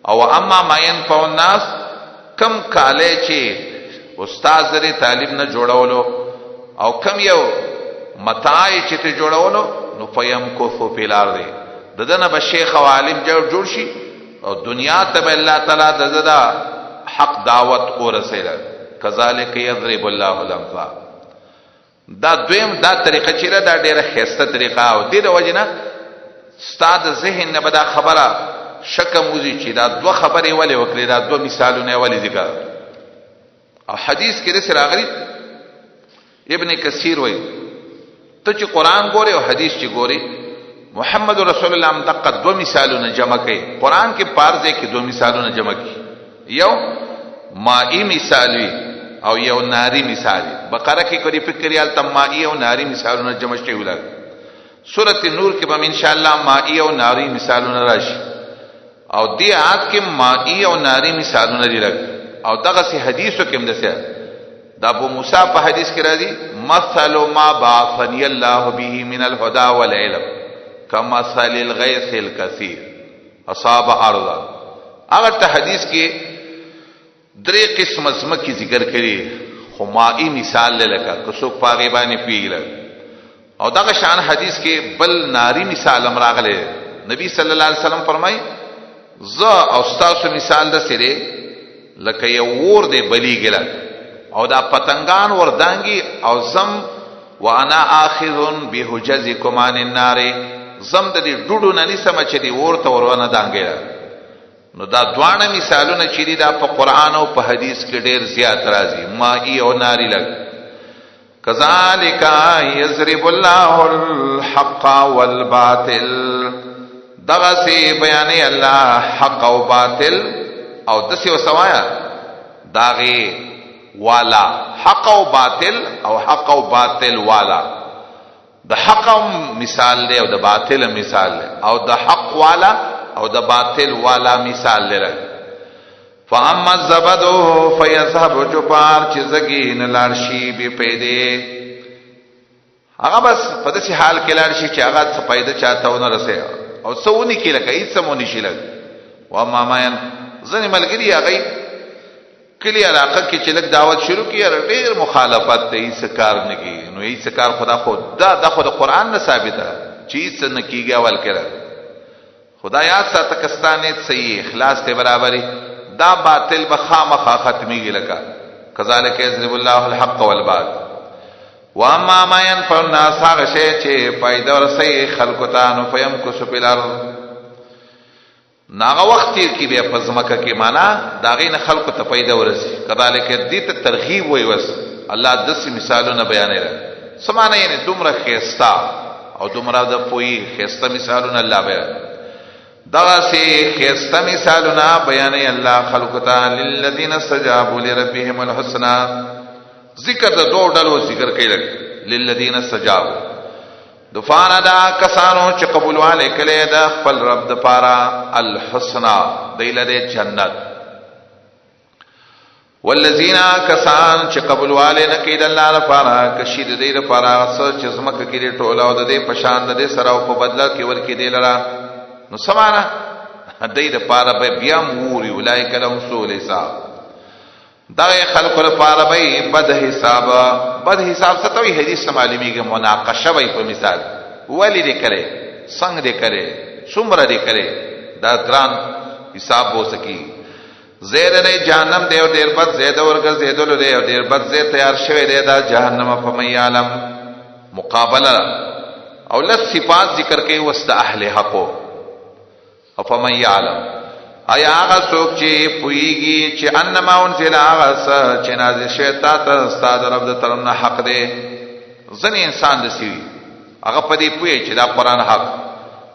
او اما ما ينفع الناس کم کاله چې استاد زری طالب نه جوړولو او کم یو متاع چې ته جوړولو نو فیمکث فی الارض ددنه به شیخ او عالم جوړ شي او دنیا ته الله تعالی دزدا حق دعوت ورسېل کذالک یضرب الله الامثال دا دویم دا طریقه چې دا ډیره خسته طریقه او دې د وجنه استاد ذهن نه بدا خبره شک موزي چې دا دوه خبرې ولې وکړي دا دوه مثالونه ولې ذکر او حدیث کې د سراغلی ابن کثیر وای ته چې قران ګوري او حدیث چې ګوري محمد رسول الله هم دغه دو مثالونه جمع کوي. قران کې پارځه کې دو مثالونه جمع کوي، یو مائی مثال وی او یو ناری مثال. بقره کې کوي فکریال تم مائی او ناری مثالونه جمع شوی ولر. سورۃ نور کې به ان شاء الله مائی او ناری مثالونه راشي او دې آیات کې مائی او ناری مثالونه لري. او دغه سي حدیثو کې هم ده دا ابو موسی په حدیث کې راځي مثل ما بعثني الله به من الهدى والعلم كمثل الغيث الكثير اصاب ارضا. هغه ته حدیث کې درې قسم ازمکه ذکر کړي، خو مائی مثال لکه کڅوک پاغي باندې پیګل. او دغه شان حدیث کې بل ناری مثال امراغله. نبی صلی الله علیه وسلم فرمای ز او تاسو مثال د سره لکه یو ور دی بلیګل او دا پتنګان وردانګي او زم وانا اخذ بهجزكم عن النار، زم د دې ډوډو نه نسمه چې دی ورته ورونه دانګي. نو دا دوانه مثالونه چې دی دا په قران او په حدیث کې ډېر زیات راځي، مائی او ناری لګ. کذالک یضرب الله الحق والباطل، دغه سی بیان الله حق او باطل او دسی وسوایا داغه والا حق او باطل او حق او باطل والا. د حق مثال دی او د باطل مثال دی، او د حق والا او د باطل والا مثال لري. فاما الزبد فيذهب جبار چې زګین لارشي به پیدا، هغه بس په دې حال کې لارشي چې هغه څه پیدا چاته ونه رسي او سونی کې لکه هیڅ مونږ شي لګ. و ما ماین ځنې ملګری هغه کلی علاقه کې چې لګ دعوت شروع کړي ډېر مخالفت ته هیڅ کار نه کوي. نو هیڅ کار خدا خود دا خود قران نه ثابته چې هیڅ نه کیږي اول کړه. خدایات ساته کستانه صحیح اخلاص ته برابرۍ دا باطل بخامخ ختمي لکه. کذالک یضرب الله الحق والباطل واما ما ينفع الناس، هغه شی چې فائدہ ورسي خلکو ته، نو فيمكث في الارض، ناغه وخت کې به پزماکه کې معنا داغې نه خلکو ته فائدہ ورسي. کذالک دې ته ترغیب وي وس الله داسې مثالونه بیانوي. سمانه یې دومره خيستا او دومره د پوي خيستا مثالونه الله بیان. دغه سي خيستا مثالونه بیانوي الله خلکو ته. للذین استجابوا لربهم الحسنى، ذکر د دوه ډلو ذکر کړي. للذین استجابوا دفانا دا کسانو چې قبول والے کله د خپل رب د پاره الحسنا دیلره جنت. والذین کسان چې قبول والے نه کید الله لپاره کشید دی لپاره څه چې زمکه کې ټوله او د دې پشان د دې سره او په بدله کې ورکې دی لره. نو سمانه دې د پاره به بیا موري اولایک لهم سوء الحساب، دا خلق لپاره به بد حساب. بد حساب ستوي حدیث معلومیږي مناقشه وي په مثال ولی دې کړي څنګه دې کړي څومره دې کړي دا ګران حساب هو سکی. زید نه جهنم دی او ډیر بد زید ورګه زیدل دی او ډیر بد زید تیار شوی دی دا جهنم په میالم مقابله او لس صفات ذکر کوي وسط اهل حقو. او فمن يعلم، ایا هغه څوک چې پويږي چې انما انزل هغه چې نازل شوی تا ته ستاسو رب د طرف نه حق دی. ځنې انسان د سی هغه په دې پوي چې دا قران حق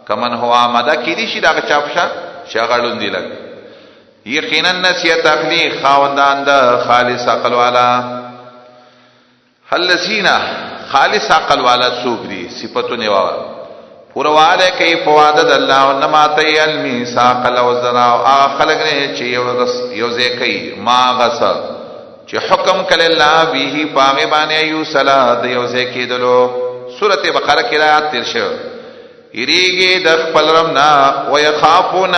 کمن هو آمده کیدی شي دا چاپشا شغلون دی لګ. یقینا نسیت اخلی خاوندان د خالص عقل والا. هلسینا خالص عقل والا څوک دي؟ صفاتونه وا پرواله کوي فوادد الله انما تی المیثاق الوزنا. خلق نه چې یو ځای کوي ما غس چې حکم کله الله به پاغه باندې یو صلا د یو ځای کېدلو. سورته بقره کې آیات تیر شو. یریږي د خپل ربنا ويخافون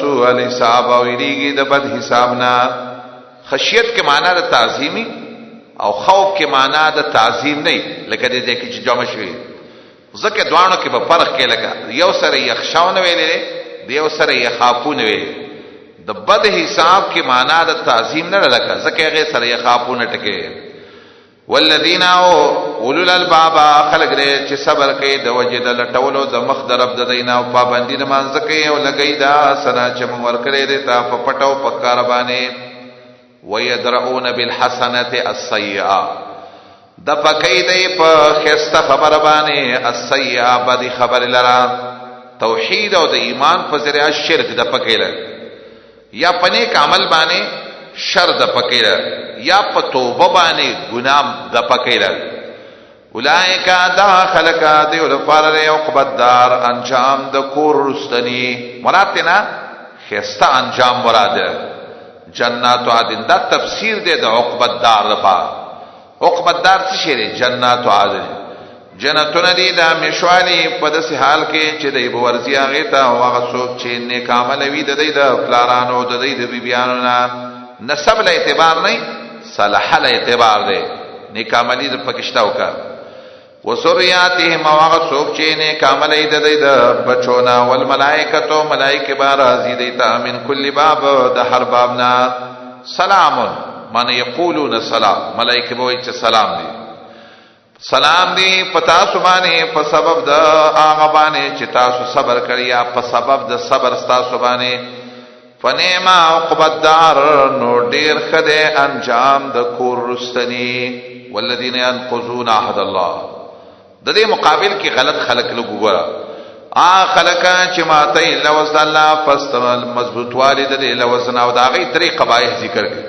سوء الحساب، او یریږي د بد حساب نه. خشیت کې معنا د تعظیمی او خوف کې معنا د تعظیم نه، لکه دې کې چې جمع شوی. ځکه دوانو کې به فرق کې لګا، یو سره یخشون ویلې دی یو سره یخافون ویلې. د بد حساب کې معنا د تعظیم نه لګا، ځکه هغه سره یخافون ټکه. والذین اولو الالباب، خلق دې چې صبر کوي د وجد لټولو د مخ درب د دینا او پابندی نه مانځ کوي او لګی دا سنا چې مور کړی دې تا په پټو پکار باندې. ويدرؤون بالحسنه السيئه، د پکې دی په خسته خبر باندې السیئه بدی خبر لرا توحید او د ایمان په ذریعہ شرک د پکې لرا یا پنیک عمل باندې شر د پکې لرا یا په توبه باندې ګناه د پکې لرا اولئک دا خلق دی ول فار عقبت دار انجام د کور رستنی مراد نه خسته انجام مراد جنات عدن دا تفسیر دی د عقبت دار لپاره عقبت دار څه شی دی جنات عدن جنتون دی دا مشوالی په داسې حال کې چې دی ورزي هغه ته هغه څوک چې نیک عمل وي د دې د پلارانو د دې د بیبيانو نه نسب له اعتبار نه صلاح له اعتبار دی نیک عملي د پکشتاو کا وسریاتهم هغه څوک چې نیک عمل د دې د بچونا والملائکه ملائکه بار راضي دی ته من کل باب د هر بابنا سلام من یقولون سلام ملائکه وایي چې سلام دی سلام دی پتا سبانه په سبب د هغه باندې چې تاسو صبر کړی یا په سبب د صبر تاسو باندې فنعما عقبت دار نو ډیر خده انجام د کور رستنی والذین ينقضون عهد الله د دې مقابل کې غلط خلق لګوره خلق چې ماته لوز الله پس مضبوط والد دې لوزنا او دا غي طریق قبایح ذکر کړي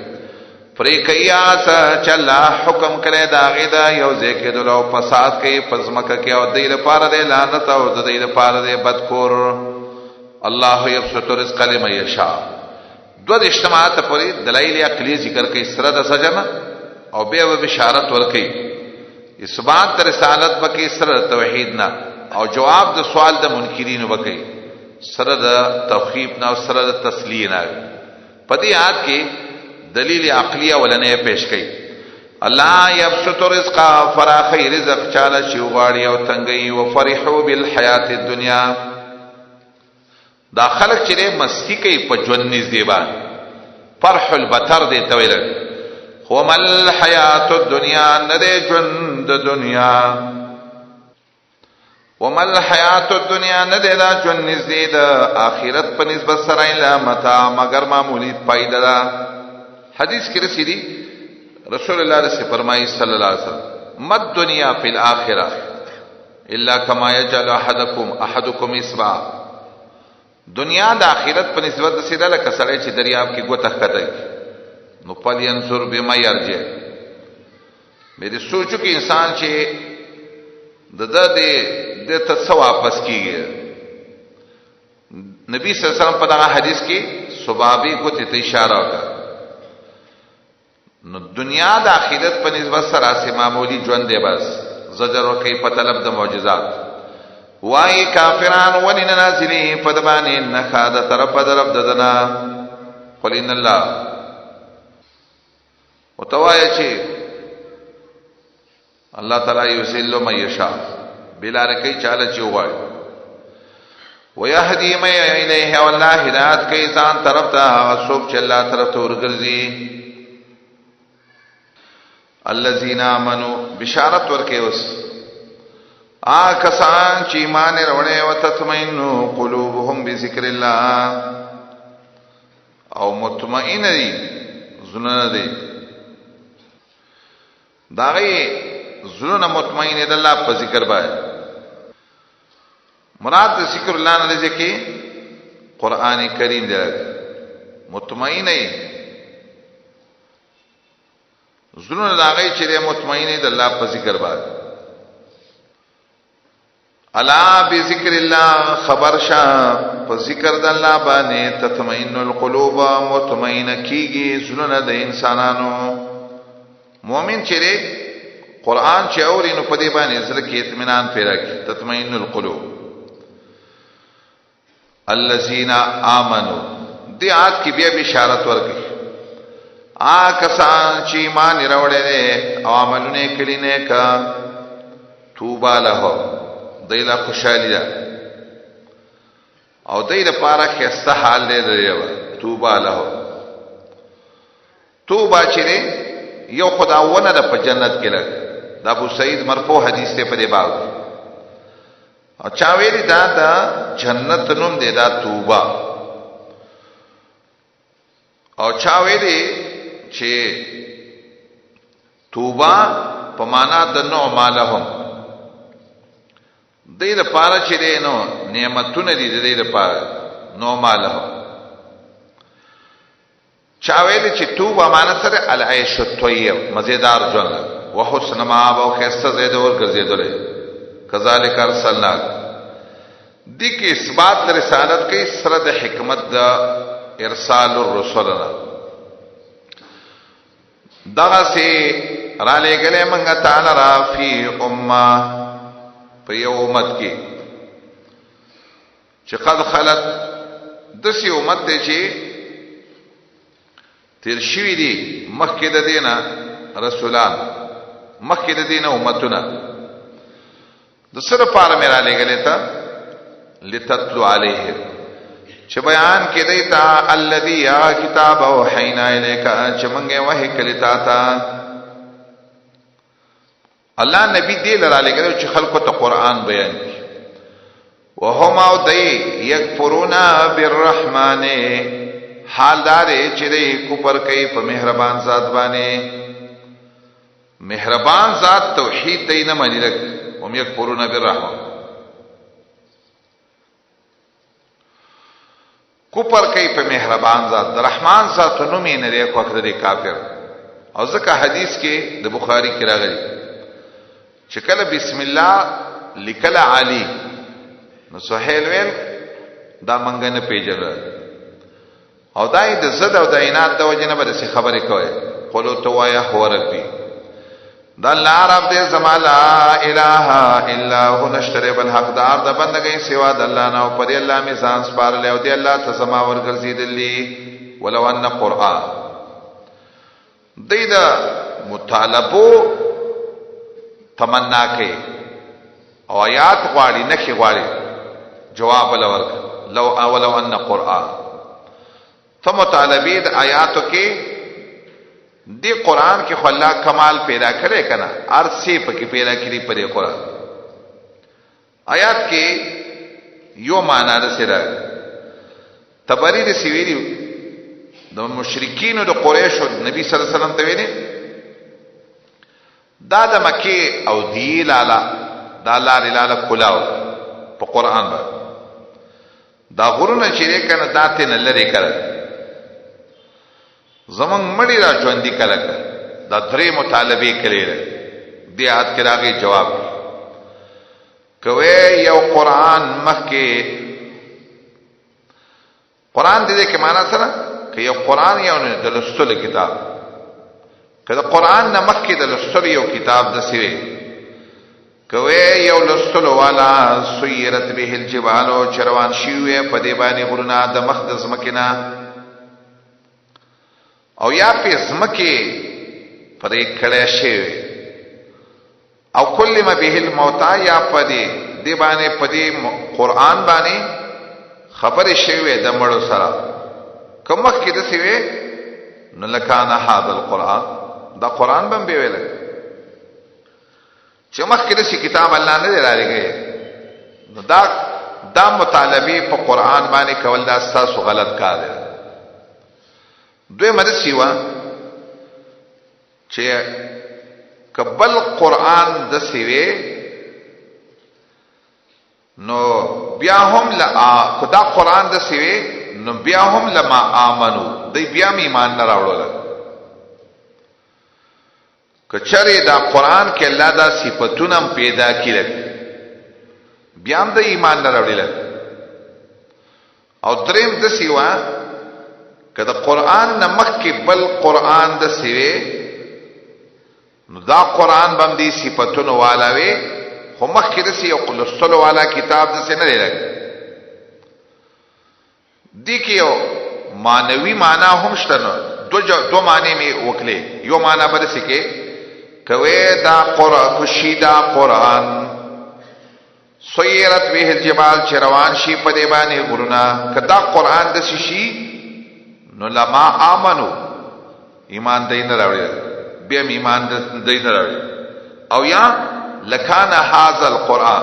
فریقیات چلا حکم کړي دا غي دا یو ځکه دلو فساد کوي پزمکه کې او دې لپاره دې لعنت او دې لپاره دې بدکور الله یبسط رزق لمن یشاء دو د اجتماعات پوری دلایل عقلی ذکر کوي سره د سجن او به بشارت ورکي اثبات رسالت بکی سره توحید نه او جواب د سوال د منکرین وکي سره د توخیب نه او سره د تسلیه نه پدې آیات کې دلیل عقلیه ولنه پیش کړي الله یبسط رزق فراخی رزق چاله شی غاړي او تنگي او فرحو بالحیات الدنیا دا خلق چې مستی کوي په ژوند نږدې باندې فرح البتر دې تویل خو مل حیات الدنیا نه ژوند د دنیا ومل حیات الدنیا نه دا ژوند نږدې د آخرت په نسبت سره الا متاع مگر معمولی فائدہ ده حدیث کې رسیدي رسول الله رسول فرمایي صلی الله علیه وسلم مد دنیا فی الاخره الا کما یجعل احدکم اصبع دنیا د آخرت په نسبت سیده لکه سړی چې دریاب کې ګوته ښکته نو پل ينصر بما يرجع مې دې سوچو کې انسان چې د ته څه واپس کیږي نبی صلی الله علیه وسلم په دغه حدیث کې صبابي ګوته ته اشاره وکړه نو دنیا د آخرت په نسبت سره سه معمولی ژوند دی بس زجر ورکي په طلب د معجزات وای کافران ولن نازلی فدبانی نخاد طرف درب ددنا قل ان الله وتوای چې الله تعالی یذل من یشاء بلا رکی چاله چوغای ويهدي من الیه والله هدایت کوي ځان طرف ته سوق چې الله طرف ته ورګرځي الذين امنوا بشارت ورکه اوس کسان چې ایمان وروړي او تطمئن قلوبهم بذکر الله او مطمئن دي زنه دي داغي زنه مطمئن دي الله په ذکر باندې مراد ذکر الله نه ذکر قران کریم دی مطمئن زنه داغي چې مطمئن دي الله په ذکر باندې الا بذکر الله خبر شاه په ذکر د الله باندې تطمئن القلوب مطمئن کیږي زړه د انسانانو مؤمن چې قرآن چې اوري نو په دې باندې زړه کې اطمینان پیدا کی تطمئن القلوب الذين امنوا دې آیات کې بیا بشارت ورکړي کسان چې ایمان وروړي او عملونه کړي نه کا توبه له دیلا خوشالی ده او دیل پارا خسته حال ده ده توبا له توبا چه ده یو خداونه ده پا جنت که لگ ده ابو سعید مرفوع حدیث ده پا ده باو او چاویلی ده جنت نم ده ده توبا او چاویلی چه توبا په معنا د نعما لهم دې لپاره چې دې نو نعمتونه دي دې لپاره نعما لهم چاویل چې توبه معنا سره العيش الطيب مزیدار ژوند وحسن مآب او خسته زید اور ګرځیدل کذالک ارسلنا دې کې اثبات رسالت کې سره د حکمت د ارسال الرسلنا دغه سي را لګلې منګه تعالی را فی امه په یو امت کې چې قد خلت دسی امت دې چې تیر شوی دي مخکې د دینه رسولان مخکې د دینه امتونه د سره پاره مې را لګلې ته لتتلو علیه چې بیان کې دیتا الذی یا کتاب اوحینا الیک چې مونږه وحی کړی تا ته الله نبی دې لرا لګره چې خلکو ته قران بیان کړي وهم او دی یکفرون بالرحمن حال دار چې دې کوپر کوي په مهربان ذات باندې مهربان ذات توحید دې نه مانی لګ هم یکفرون بالرحمن کوپر کوي په مهربان ذات د رحمان ذات نو مې نه لري کوخره دي کافر او ځکه حدیث کې د بخاری کې راغلی چې کله بسم الله لیکل علی نو سهیل ویل دا منګ نه پیژنه او دای د زد او د عینات د وجنه به څه خبرې کوي قولو تو یا هو ربي دا الله رب دې زما لا اله الا هو نشتره بل حقدار د بندګۍ سوا د الله نه او پر الله می ځان سپارل او دې الله ته زما ورګرځیدلی ولو ان قران دې دا مطالبو تمنا کوي او آیات غواړي نخي غواړي جواب لورک لو اولو ان قران ته مطالبه د آیاتو کې دی قرآن کې خو الله کمال پیدا کړي کنه ارسي پکې پیدا کړی پرې قرآن آیات کې یو معنا ده سره تبری د سیویری د مشرکین او د قریش او نبی صلی الله علیه وسلم ته ویلي دا د مکی او دی لالا دا لاله کلاو په قرآن باندې دا غرونه چې کنه داتې نه لري کړه زمون مړی را ژوندۍ کړه دا درې مطالبه کړي دی آیات کې راغی جواب کوي یو قرآن مخکې قرآن دې کې معنا سره کې یو قرآن یو نه د لوستل کتاب کله قرآن نه مخکې د لوستل یو کتاب د سوي کوي یو لوستل والا سيرت به الجبال او چروان شیوه په دې باندې غرونه د مقدس مکینا او یا په زمکه پرې کړه شي او کله ما به الموت یا پدې دی باندې پدې قران باندې خبر شوی د مړو سره کومه کې د سوي نو لکانه هاذ القران دا قران باندې ویل چې مخکې د کتاب الله نه لري نو دا مطالبه په قران باندې کول دا تاسو غلط کار دی دوی مدد سیوا چې کبل قرآن د سیوی نو بیا هم خدا قرآن د سیوی نو بیا هم لما آمنو دی بیا هم ایمان نه راوړل کچره دا قرآن کې الله دا صفاتونه پیدا کړل بیا هم د ایمان نه راوړل او دریم د سیوا کدا قرآن نمک کی بل قرآن د سیوی نو دا قرآن باندې صفاتونه والاوي خو مخ کې د سیو قلستلو والا کتاب د سینه لري دی کېو مانوي معنا هم شته دو معنی می وکړي یو معنا بل سکه کوي دا قرآن خشیدا قرآن سيرت به الجبال چروان شي په دی باندې غرونه کدا قرآن د شي نو لما آمنو ایمان دین راوړي بیا ایمان دین راوړي او یا لکانه هاذا القران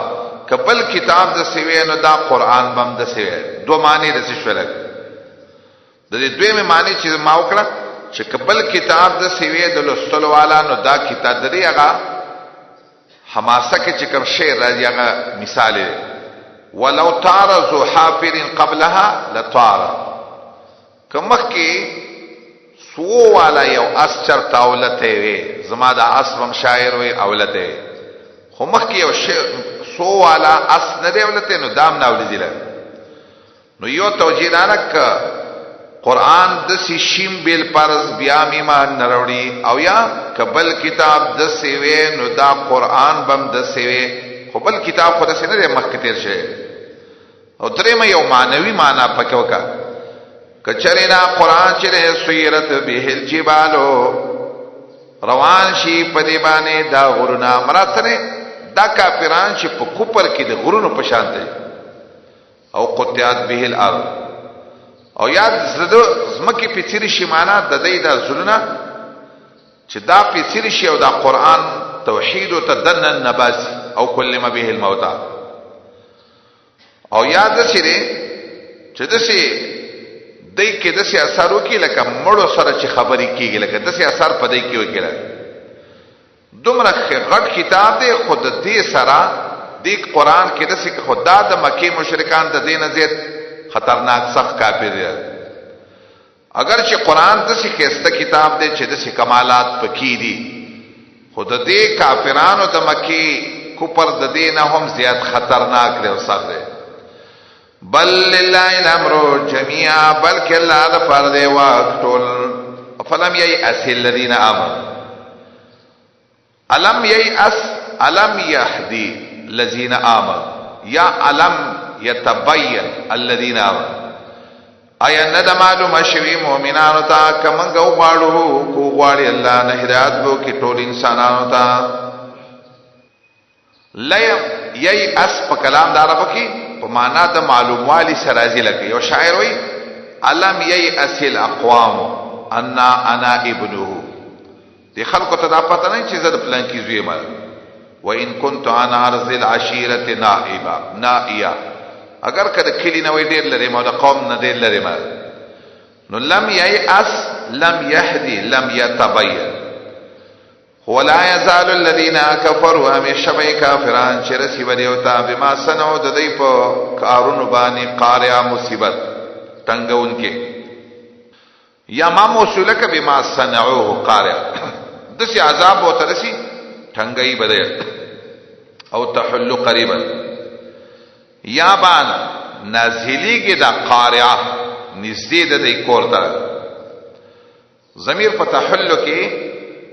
کبل کتاب د سیوی نو دا قران بم د سیوی دو معنی د شولک د دې دویمه معنی چې ما وکړه چې کبل کتاب د سیوی د لوستلو والا نو دا کتاب د هغه حماسه کې چې کوم شی راځي هغه مثال دی. ولو تارزو حافر قبلها لطار، کمخ کې سو والا یو اس چرته اولته وي، زما دا اس هم شاعر وي اولته، خو مخ کې یو سو والا اس نه دی اولته، نو دام نه ولدي. نو یو توجیه دانک قرآن د شیم بیل پرز بیا میمان نروړي، او یا کبل کتاب د سیوی نو دا قرآن بم د سیوی، خو بل کتاب خو د سینه د مخ کې تیر شي. او درېمه یو معنوي معنا پکې وکړه، کچرینا قرآن چې سیرت به الجبالو روان شي په دی باندې دا غرونه، مراتنه دا کافران چې په کوپر کې د غرونو په شان دي، او قطعت به الارض، او یاد زده زمکی پیچری شي معنا د دې د زلونه چې دا پیچری شي، او دا قرآن توحید او تدنن نباسی او کلم به الموتى، او یاد شي چې دسي دای کې دسي اثر وکي لکه مړو سره چې خبرې کیږي، لکه دسي اثر پدې کې وکړه. دومره غټ کتاب دی، خود دې سره دې قرآن کې دسي خدا د مکی مشرکان د دین زیات خطرناک سخت کافر دی. اگر چې قرآن دسي کېسته کتاب دی چې دسي کمالات پکې دي، خود دې کافرانو د مکی کوپر د دین هم زیات خطرناک دی او سخت دی. بل لله الامر جميعا، بلکې الله د فرض وخت ټول. فلم ييأس الذين آمنوا، الم ييأس الم يهدي الذين آمنوا، یا الم يتبين الذين آمنوا، آیا نه د معلومه شوی مؤمنانو ته کومنګ غواړو کو غواړي الله نه هدایت بو کې ټول انسانانو ته. لا ييأس په کلام دار پکې په معنا د معلوموالی سرازی لکه یو شاعر وی علم ییأس الاقوام انا ابنه، دی خلقو ته دا پته نه چې زه د پلان کې زوی ما، و ان كنت عن عرض العشيره نائبا، اگر کله کلی نه وی ډیر لري ما د قوم نه ډیر لري ما، نو لم ییأس لم یهدی لم یتبین. ولا يزال الذين كفروا همیشه به کافران چې رسی وریوتا بما صنعوا د دې په کارونو باندې قاریا مصیبت تنگون کې، یا ما موصوله ک بما صنعوه قاریا دسی عذاب او ترسی تنگئی بده، او تحل قریبا، یا بان نازلی کې دا قاریا نزدې د دې کورته. ضمیر په تحل کې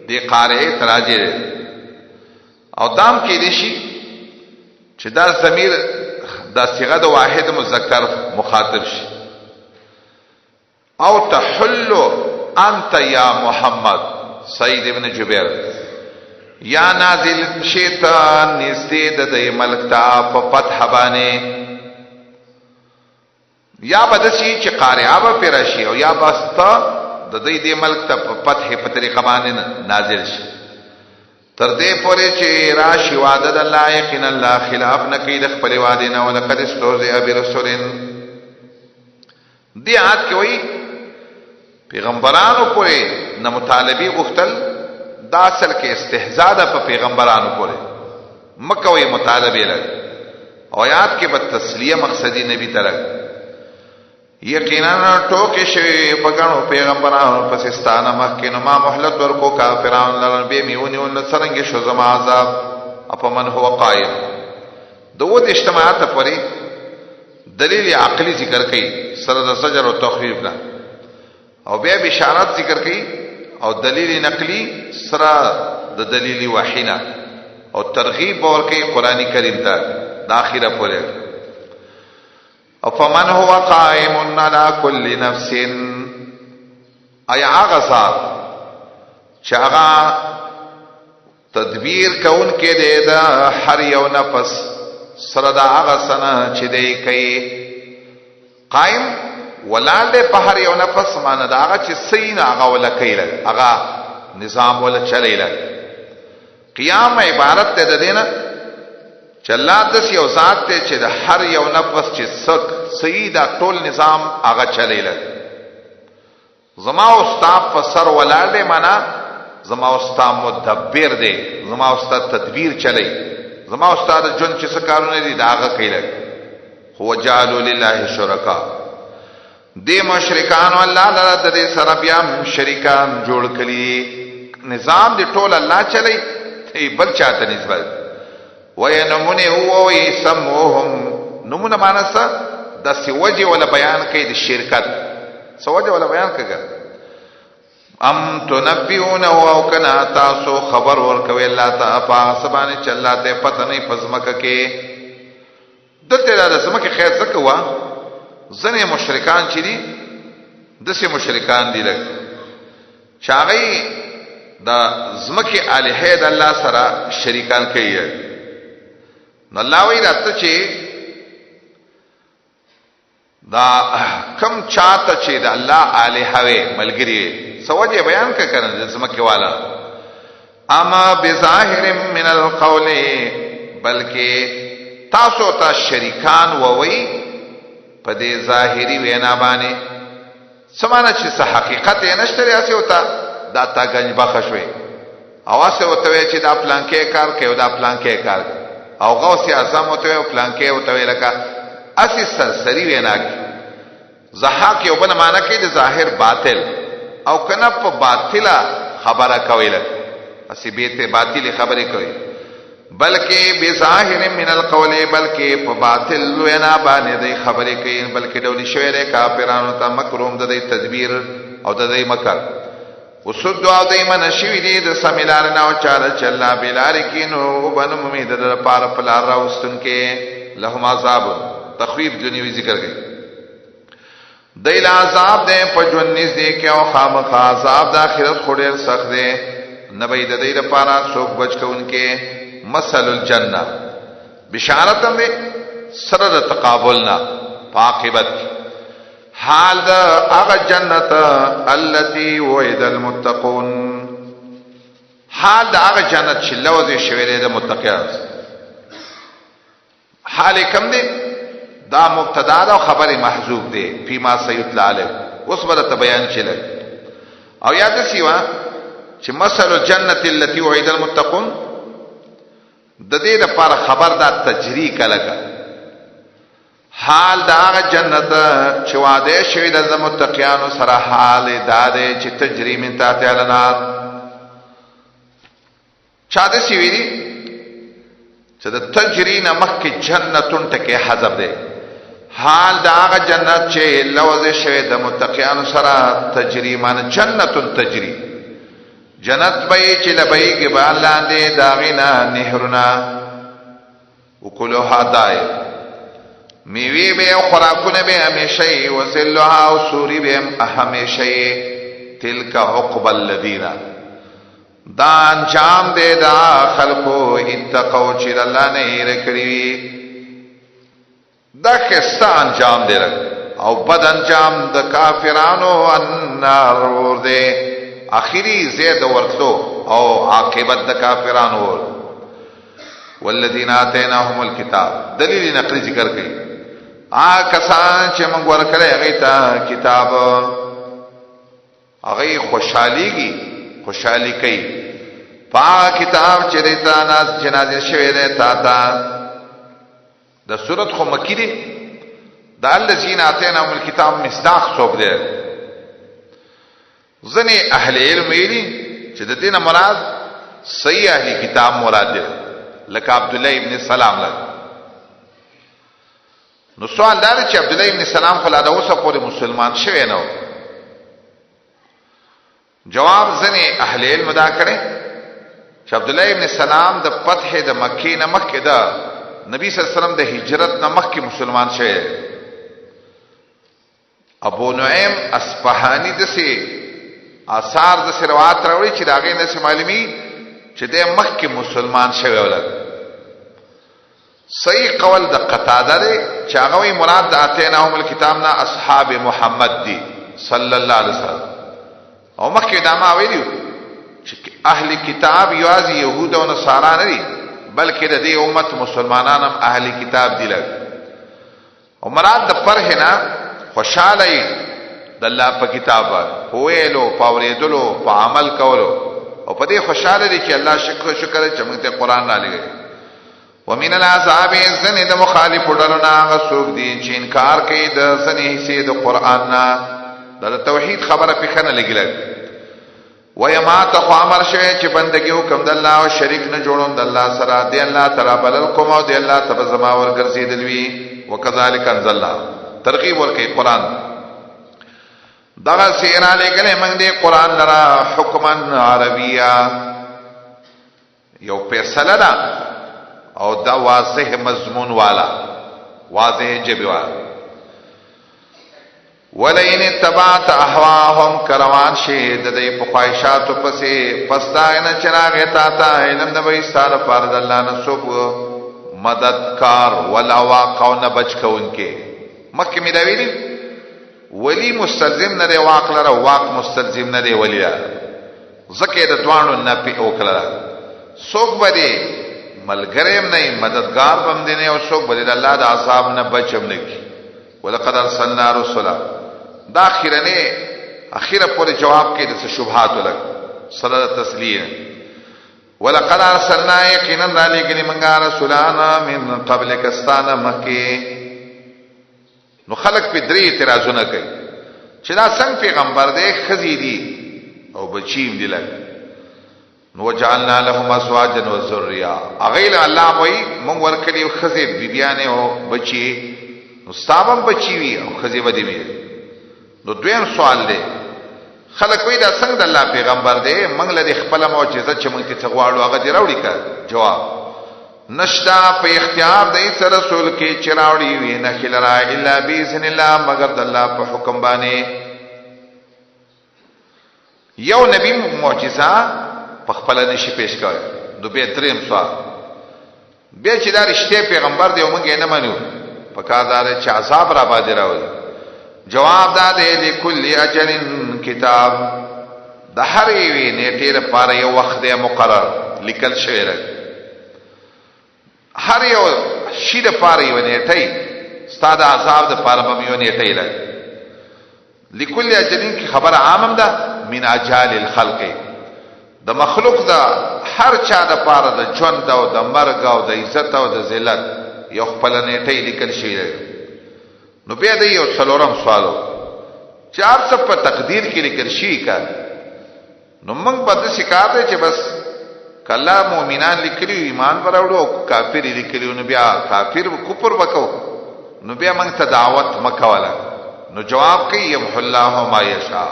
دی قارئ تراجه او دام کې دي شي چې دا ضمیر دا صيغه د واحد مذکر مخاطب شي. او تحل انت یا محمد سعید ابن جبیر، یا نازل شیطان نزدې د ملک تا په فتح باندې، یا بدشي چې قارئ به پیراشي، او یا بستا د دې ملک ته په فتح په طریقه باندې نازل شي، تر دې پورې چې راشي وعده د الله، یقینا الله خلاف نه کوي د خپل وعده نه. ولقد استهزئ برسول، دې آیت کې وایي پیغمبرانو پورې نه مطالبه غوښتل، دا اصل کې استهزاء ده په پیغمبرانو پورې، مکه وایي مطالبه لګ، او آیات کې به تسلیه مقصدی نبی ترک. یقینا ټوکې شوی په ګڼو پیغمبرانو پسې ستانه مخکې، نو ما مهلت ورکو کافرانو لره به میونیول څرنګه شو زما عذاب. افمن هو قائم، دوه اجتماعات پرې دلیل عقلی ذکر کړي سره د زجر او تخویف نه، او بیا بشارت ذکر کړي او دلیل نقلی سره د دلیل وحینا، او ترغیب ورکړي قرآنی کریم ته د اخیره پورې. افمن هو قائم على كل نفس، ایا هغه ذات چې هغه تدبیر کون کې دی د هر یو نفس سره د هغه سنه چې دی کوي. قائم ولاله په هر یو نفس معنی دا هغه چې سین هغه ولا کوي، هغه نظام ولا چلیلا. قیام عبارت ته د دینه چې الله د یو ذات ته چې د هر یو نفس چې سیدا ټول نظام هغه چلیلا. زما او استاد فسر ولاله معنا زما او استاد مدبر دی، زما استاد تدبیر چلی زما استاد جون چې څه کارونه دي داغه کوي هو جعلوا لله شرکا دی مشرکان الله لرا د دې سره بیا شریکان جوړ کړي نظام دی ټول الله چلی ای بل چاته نسبت وینمونه هو ويسموهم نمونه مانسه د سوجه ولا بیان کوي د شرکت سوجه ولا بیان کوي ام تنبئون او کنا تاسو خبر ورکوي الله تعالی پاسبانه چلاته پته نه پزمکه کې دلته د زمکه خیر زکه وا ځنه مشرکان چې دي دسه مشرکان دي لګ چاغي د زمکه الہ د الله سره شریکان کوي نو الله وی راته چې دا کم چاته چې د الله الہ وي ملګری سوجه بیان کا کرن زمکه والا اما بظاهر من القول بلکې تاسو ته شریکان ووي په دې ظاهري وینا باندې سمانه چې حقیقت یې نشته ریاسي وتا دا تا گنج بخښوي اواسه وته چې دا پلان کې کار کوي دا پلان کې کار او غوث اعظم وته پلان کې وته لکه اسی سرسری وینا زحاق یو بل معنا کې د ظاهر باطل او کنه په باطله خبره کوي لکه اسی بیت باطل خبره کوي بلکې بظاهر من القول بلکې په باطل وینا باندې د خبره کوي بلکې ډول شوی له کافرانو ته مکروم د تدبیر او د مکر وسد او د ایمان شوی دي د سمیلار نه او چاله چلا بلار کینو وبن امید د پار پلار راوستون کې لهم عذاب تخویف دنیوي ذکر کوي دیل عذاب دے پجون نز دے کہ او خامخ عذاب د اخرت خورر سخت دے نبی د دې لپاره څوک بچ کونکي مثل الجنه بشارت دے سره د تقابلنا عاقبت حال د هغه جنت التي وعد المتقون حال د هغه جنت چې لوځي شوی د متقین حال کوم دی دا مبتدا دا خبر محذوف دی فيما سيتلى عليه اوس بل بیان چلای او یاد سیوا چې مثل الجنه التي وعد المتقون د دې لپاره خبر دا تجری کلګه حال دا هغه جنت چې وعده شوی د متقینانو سره حال دا دی چې تجری من تحت الانهار چا د سی ویری چې د تجری نه مخکې جنتون ټکي حذف دی حال دا هغه جنت چې لوځي شوی د متقینانو سره تجری مان جنتون تجری جنت به چې لبئی کې باندې داغینا نهرنا وکلوها دای میوی به خوراکونه به همیشه وسلها او سوری به همیشه تلک عقب الذین دا انجام دے دا خلقو اتقو چې الله نه یې کړی دا خسته انجام دے او بد انجام د کافرانو النار ور دے اخیری زید ورتلو او عاقبت د کافرانو ور والذین آتیناهم الكتاب دلیل نقلی ذکر کړي کسان چې موږ ورکړی هغه ته کتاب هغه خوشحالي کوي پا کتاب چې دیتا ناز جنازه شوی دی تا د سورۃ خو مکی دی د الذین آتیناهم الکتاب مصداق څوک دی ځنې اهل علم ویلي چې د دینه مراد صحیح اهل کتاب مراد دی لکه عبد الله ابن سلام لکه نو سوال دا چې عبد الله ابن سلام خلا دا اوسه پورې مسلمان شوی نه جواب ځنې اهل علم دا کړي چې عبد الله ابن سلام د فتح د مکې نه مخکې دا نبی صلی الله علیه وسلم د هجرت نه مخکې مسلمان شوی ابو نعیم اصفهانی دسه آثار د روایت راوړي چې داغه نه معلومي چې د مخکې مسلمان شوی ولر صحیح قول د قتاده دی چې هغه مراد د اتیناهم الکتاب نه اصحاب محمد دی صلی الله علیه وسلم او مخکې دا ما ویلو چې اهل کتاب یوازې يهود او نصارا نه دي بلکې د دې امت مسلمانان هم اهل کتاب دي لګ او مراد د پرهه نه خوشاله د الله په کتاب ویلو پاوریدلو په عمل کولو او په دې خوشاله دي چې الله شکر چې موږ ته قران را لګي. ومن الاصحاب زن د مخالف ډلنا غسوک دي چې انکار کوي د سنې حصے د قران نه، د توحید خبره په خنه لګیلل. ويما تخامر شوی چې بندگی حکم د الله او شریک نه جوړون د الله سره دی الله تعالی بلل کوم او دی الله تبارک زما ورګرځیدل وی. وکذالک انزلنا ترغیب ورکې قران دغه سیرا لګلې موږ دې قران لرا حکمن عربیه یو فیصله ده او دا واضح مضمون والا واضح جبی والا. ولئن اتبعت اهواهم کروان شید دې په خواهشاتو پسې پسداینه چراغه تا ته علم نه وي ستاره فرض الله نه سوب مددکار ولا واقع نه بچ کونکي. مکه می دا ویلي ولی مستلزم نه دی واقع لره، واقع مستلزم نه دی ولی لره، زکه د دوانو نه پی وکړه. سوک بده ملګریم نه مددگار بم دي نه او سوک بده د الله د عذاب نه بچم نه کی. ولقد ارسلنا رسلا دا اخیره پورې جواب کې د شبهات ولک صلی تسلیه. ولقد ارسلنا یقینا علیکم من رسولنا من قبل کستانه مکه. نو خلق په درې اعتراضونه کوي چې دا څنګه پیغمبر دی خزیدي او بچیم دی لګ. نو جعلنا لهم ازواجا وذريه اغیل الله وای مونږ ورکړي خزی بیبیانه او بچي نو ستابم بچي وي او خزی ودی وي. نو دویم سوال دی خلق وای دا څنګه د الله پیغمبر دی مونږ له خپل معجزه چې مونږ ته غواړو هغه دی راوړي کا. جواب نشتا په اختیار د ایت رسول کې چراوړي وي نه خلرا الا باذن الله مگر د الله په حکم باندې. یو نبی معجزه په خپل نشي پیش کړي. نو به دریم سوال به چې دا رښتیا پیغمبر دی او موږ یې نه منو په کار دار چې عذاب را باندې راوړي. جواب دا دی لكل اجل کتاب د هر یوې نیټې لپاره یو وخت دی مقرر لیکل شوی دی. هر یو شی د پاره یو نیټه ستاد عذاب د پاره به یو نیټه لګ. لكل اجلین کی خبر عامم ده من اجال الخلق د مخلوق دا هر چا د پاره د ژوند او د مرګ او د عزت او د ذلت یو خپل نیټه لیکل شي. نو بیا د یو څلورم سوالو چې هر څه په تقدیر کې لیکل شي کا. نو موږ به د شکایت چې بس کله مؤمنان لیکلي ایمان وراوړو او کافر لیکلي نو بیا کافر کفر وکاو نو بیا موږ ته دعوت مکواله. نو جواب کوي يمحو الله ما یشاء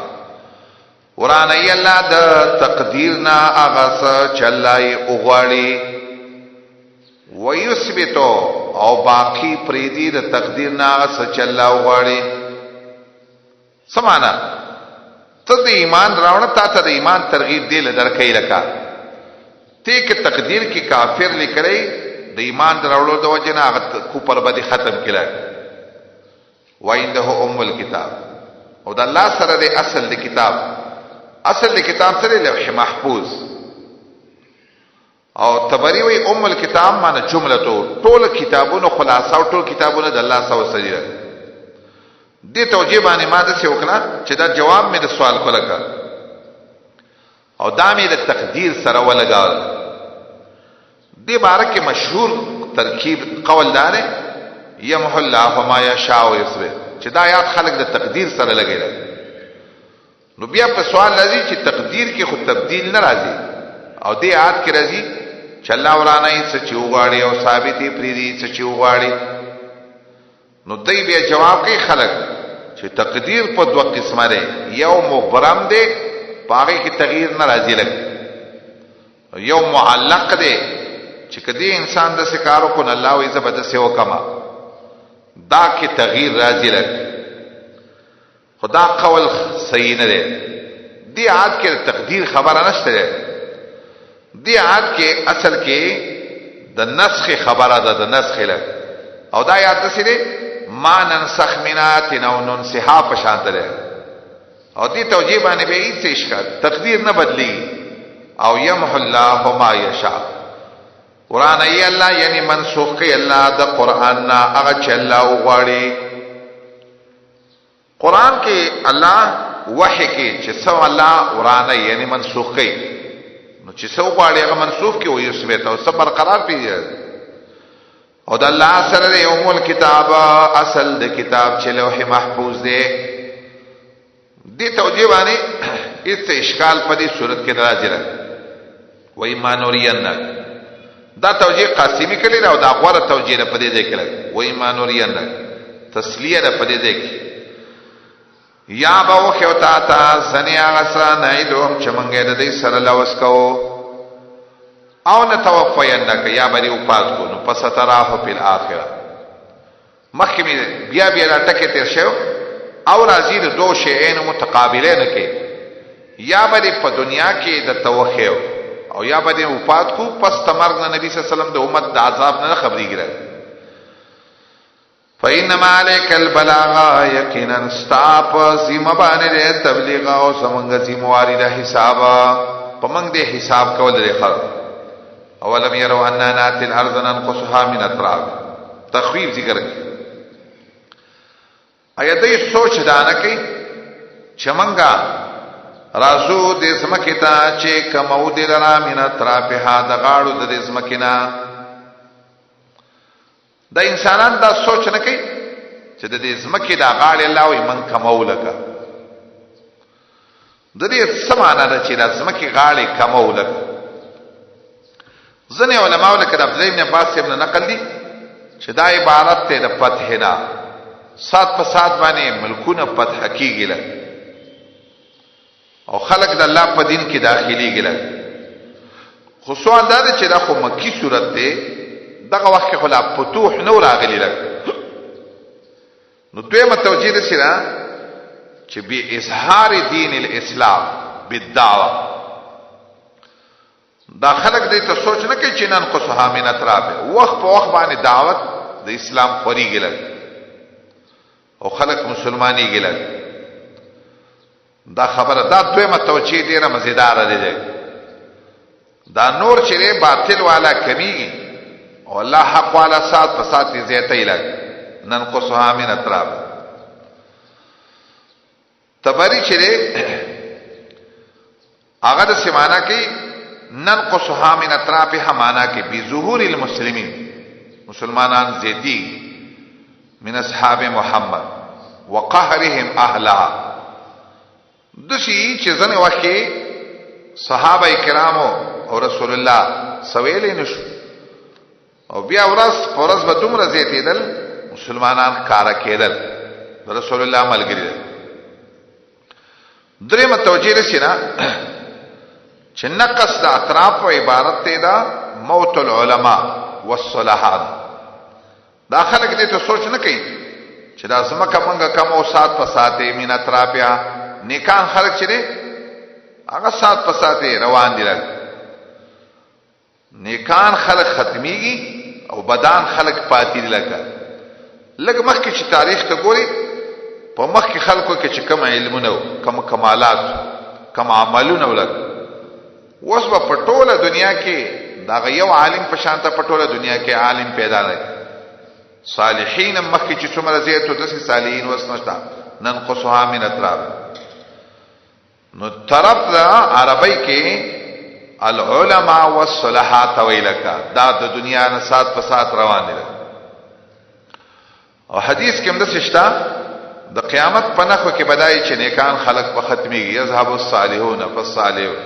قران ای الله د تقدیرنا اغاس چلای اوغاړي ويثبتو او باقی پریدي د تقدیرنا اغاس چلا اوغاړي. سمانا ته د ایمان راوړ ته د ایمان ترغیب دی لدرکې لکا ته کې تقدیر کې کافر لیکلې د ایمان دراوړو د وجنه هغه کوپر باندې ختم کړه. وعنده ام الكتاب او د الله سره د اصل د کتاب سره لوح محفوظ. او تبری وی ام الكتاب معنی جمله ټول کتابونو خلاصه او ټول کتابونو د الله سره دي توجیه باندې ماده څه وکړه چې دا جواب مې د سوال کوله او دا مې د تقدیر سره ولګاو. دې باره کې مشهور ترکیب قول دار يمحو الله ما يشاء ويثبت چې دا آیات خلق د تقدیر سره لګیدل. نو بیا په سوال راځي چې تقدیر کې خو تبديل نه راځي او دې آیات کې راځي چې الله ورانه یې څه چوغاړي او ثابتې پریدي څه چوغاړي. نو دې بیا جواب کوي خلق چې تقدیر په دوه قسمه ده. یو مبرم ده پاره کې تغییر نه راځي لګ. یو معلق ده چې کدی انسان د سکارو کو الله او عزت بده سیو کما دا کې تغییر راځي لګ. خدا قول صحیح نه ده. دی عاد کې تقدیر خبره نشته ده. دی عاد کې اصل کې د نسخ خبره ده د نسخ لګ. او دا یاد تسره ما ننسخ منات او ننسها پشانت ده. او دی توجیه باندې به هیڅ اشکال تقدیر نه بدلی. او يمحو الله ما يشاء قران ای الله یعنی منسوخ کی الله د قران نا هغه چې الله وغواړي. قران کې الله وحی کې چې سو الله قران یعنی منسوخ کی نو چې سو غواړي هغه منسوخ کې وي ثبت او صبر قرار پیږي او د الله سره د یوم الکتاب اصل د کتاب چې لوح محفوظ دی دې توجیه باندې هیڅ اشکال په دې صورت کې راځي و ایمان اورینک دا توجیه قاسمی کړي او دا غوړه توجیه په دې ځای کې و ایمان اورینک تسلیه ده په دې ځای کې یا به وخه وتا تا سنیا غسرا نایدوم چې مونږه د دې سره لوس کو او نه توفینک یا به او پات کو نو پس تراه په الاخره مخکې بیا بیا راټکه تیر شو او راځي د دوه شیانو متقابلین کې یا به په دنیا کې د توخیو او یا به او پات کو پس تمرغ نبی صلی الله علیه وسلم د امت د عذاب نه خبريږي فإنما عليك البلاغ یقینا استاپ ذمہ باندې تبلیغ او سمنګ ذمہواری د حساب پمنګ دې حساب کول لري خلک اولم يروا اننا ناتي الارض ننقصها من اطراف تخویف ذکر آیا دې سوچ دانه کوي چمنګا رازو دې سمکه تا چې کمو دې لرا من اطرافها د غاړو د سمکینا دا انسانان دا سوچ نه کوي چې د دې زمکه دا غاړه الله وي من کمو لکه د دې سمانه ده چې د زمکه غاړه کمو لکه ځنه علماء لکه د عبد الله بن عباس ابن نقل دي چې دا عبارت ته د فتح نه سات په سات باندې ملکونه فتح کیږي او خلق د الله په دین کې داخليږي خو سوال دا دی چې دا خو مکی صورت ده دغه وخت کې خلا فتوح نو راغلی لګ نو دویمه توجیه ده چې به اظهار دین الاسلام بالدعوه دا خلق دې ته سوچ نه کوي چې نن قصها من اطراف وخت په وخت باندې دعوت د اسلام خوريږي لګ او خلق مسلمانۍ ګلګ دا خبره دا دویمه توجیه ډیره مزیدار ده دا نور چې باطل والا کمیږي او الله حق والا سات په سات زیاتې لګ ننقصها من اطراف تبری چې هغه د سمانا کې ننقصها من اطرافها معنا کې بظهور المسلمین مسلمانان زیدی من اصحاب محمد وقهرهم اهلها دشي چې ځنه وکي صحابه کرامو او رسول الله سویل نشو او بیا ورځ به دومره زیاتېدل مسلمانان کار کېدل رسول الله ملګری درې متوجه رسینا چې نقص د اطراف او عبارت ته دا موت العلماء والصلاحات دا خلک دې ته سوچ نه کوي چې دا زمکه منګه کم او سات په ساتې مين اطرافیا نیکان خلک چې هغه سات په ساتې روان دي نیکان خلق ختمیږي او بدان خلق پاتې لګا لګ مخکې چې تاریخ ته ګوري په مخکې خلکو کې چې کوم علمونه کوم کمالات کوم عملونه ولګ وسبه پټوله دنیا کې دا یو عالم په شانته پټوله دنیا کې عالم پیدا نه صالحین مخکې چې څومره زیاتو د صالحین وسنشتا ننقصها من اطراف نو طرف دا عربی کې العلماء والصلاحات ویلکا دا د دنیا نه سات په سات روان دي او حدیث کې هم د سشتا د قیامت په نخو کې بدای چې نیکان خلق په ختمي یذهب الصالحون فالصالحون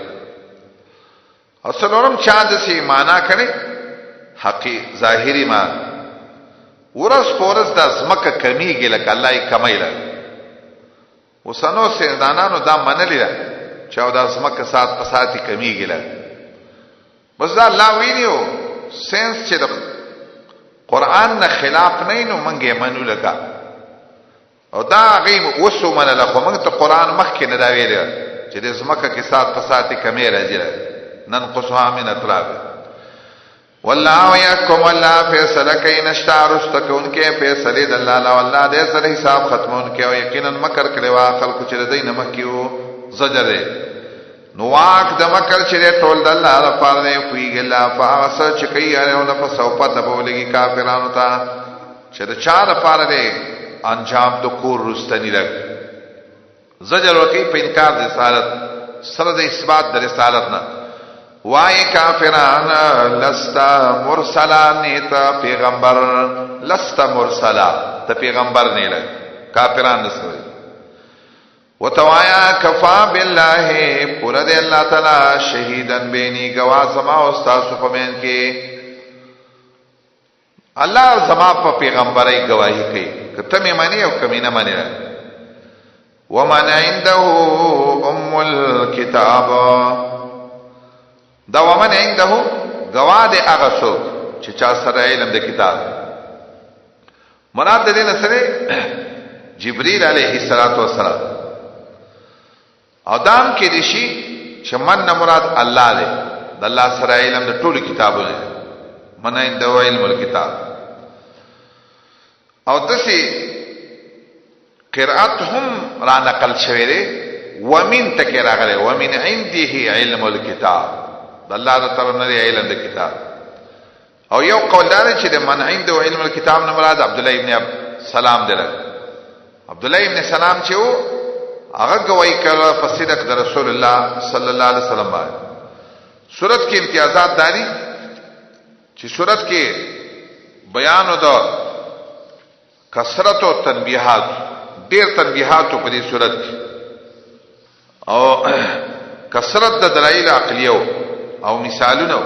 اصلورم چا د سی معنا کړي حقي ظاهري ما ورس پورس د زمکه کمیږي لکه الله یې کمایله وسنو سیدانانو دا منلی چې او د زمکه سات په ساتي کمیږي بس دا الله وینیو سنس چې د قران نه خلاف نه نو منګه منو لگا او دا غیب وسو من له خو موږ ته قران مخکې نه دا ویل چې د زمکه کې سات په ساتي کمی راځي ننقصها من اطراف والله يحكم الله فیصله کوي نشتارستکون کې فیصله د الله لا والله دې سره حساب ختمون کې او یقینا مکر کړي وا خلکو چې دین مکیو زجر نواک د مکر چې ټول د الله لپاره نه کوي ګلا فاصل چې کوي او نه فسوپه تبولږي کافرانو ته چې د چا لپاره دې انجام د کور رستنی لګ زجر ورکی په انکار د رسالت سره د اثبات د رسالت نه وای کافران لستا مرسلا نیتا پیغمبر لستا مرسلا تا پیغمبر نیلا کافران نسوی وتوایا کفا باللہ پورا دے اللہ تعالی شہیدن بینی گواہ زما استاسو پمین کے اللہ زما پا پیغمبری گواہی کئی کتمی منی او کمی نمانی را ومن عنده ام الكتاب دا ومن عنده گواہ دے اغسو چچا سر علم دے کتاب مراد دے نسرے جبریل علیہ السلام او دام کې دشي چې من مراد الله دی د الله سره علم د ټول کتابونه من عنده علم الكتاب او دسی قرات هم را نقل شوی دی ومن تکي راغله ومن عنده علم الكتاب د الله تعالی نه علم د کتاب او یو قول دا چې د من عنده علم الكتاب نه مراد عبد الله ابن سلام دی عبد الله ابن سلام چې و هغه گواہی کړه په صدق د رسول الله صلی الله علیه وسلم باندې سورت کې امتیازات داري چې سورت کې بیان د کثرت او تنبیحات ډېر تنبیحات په دې سورت کې او کثرت د دلایل عقلیو او مثالونه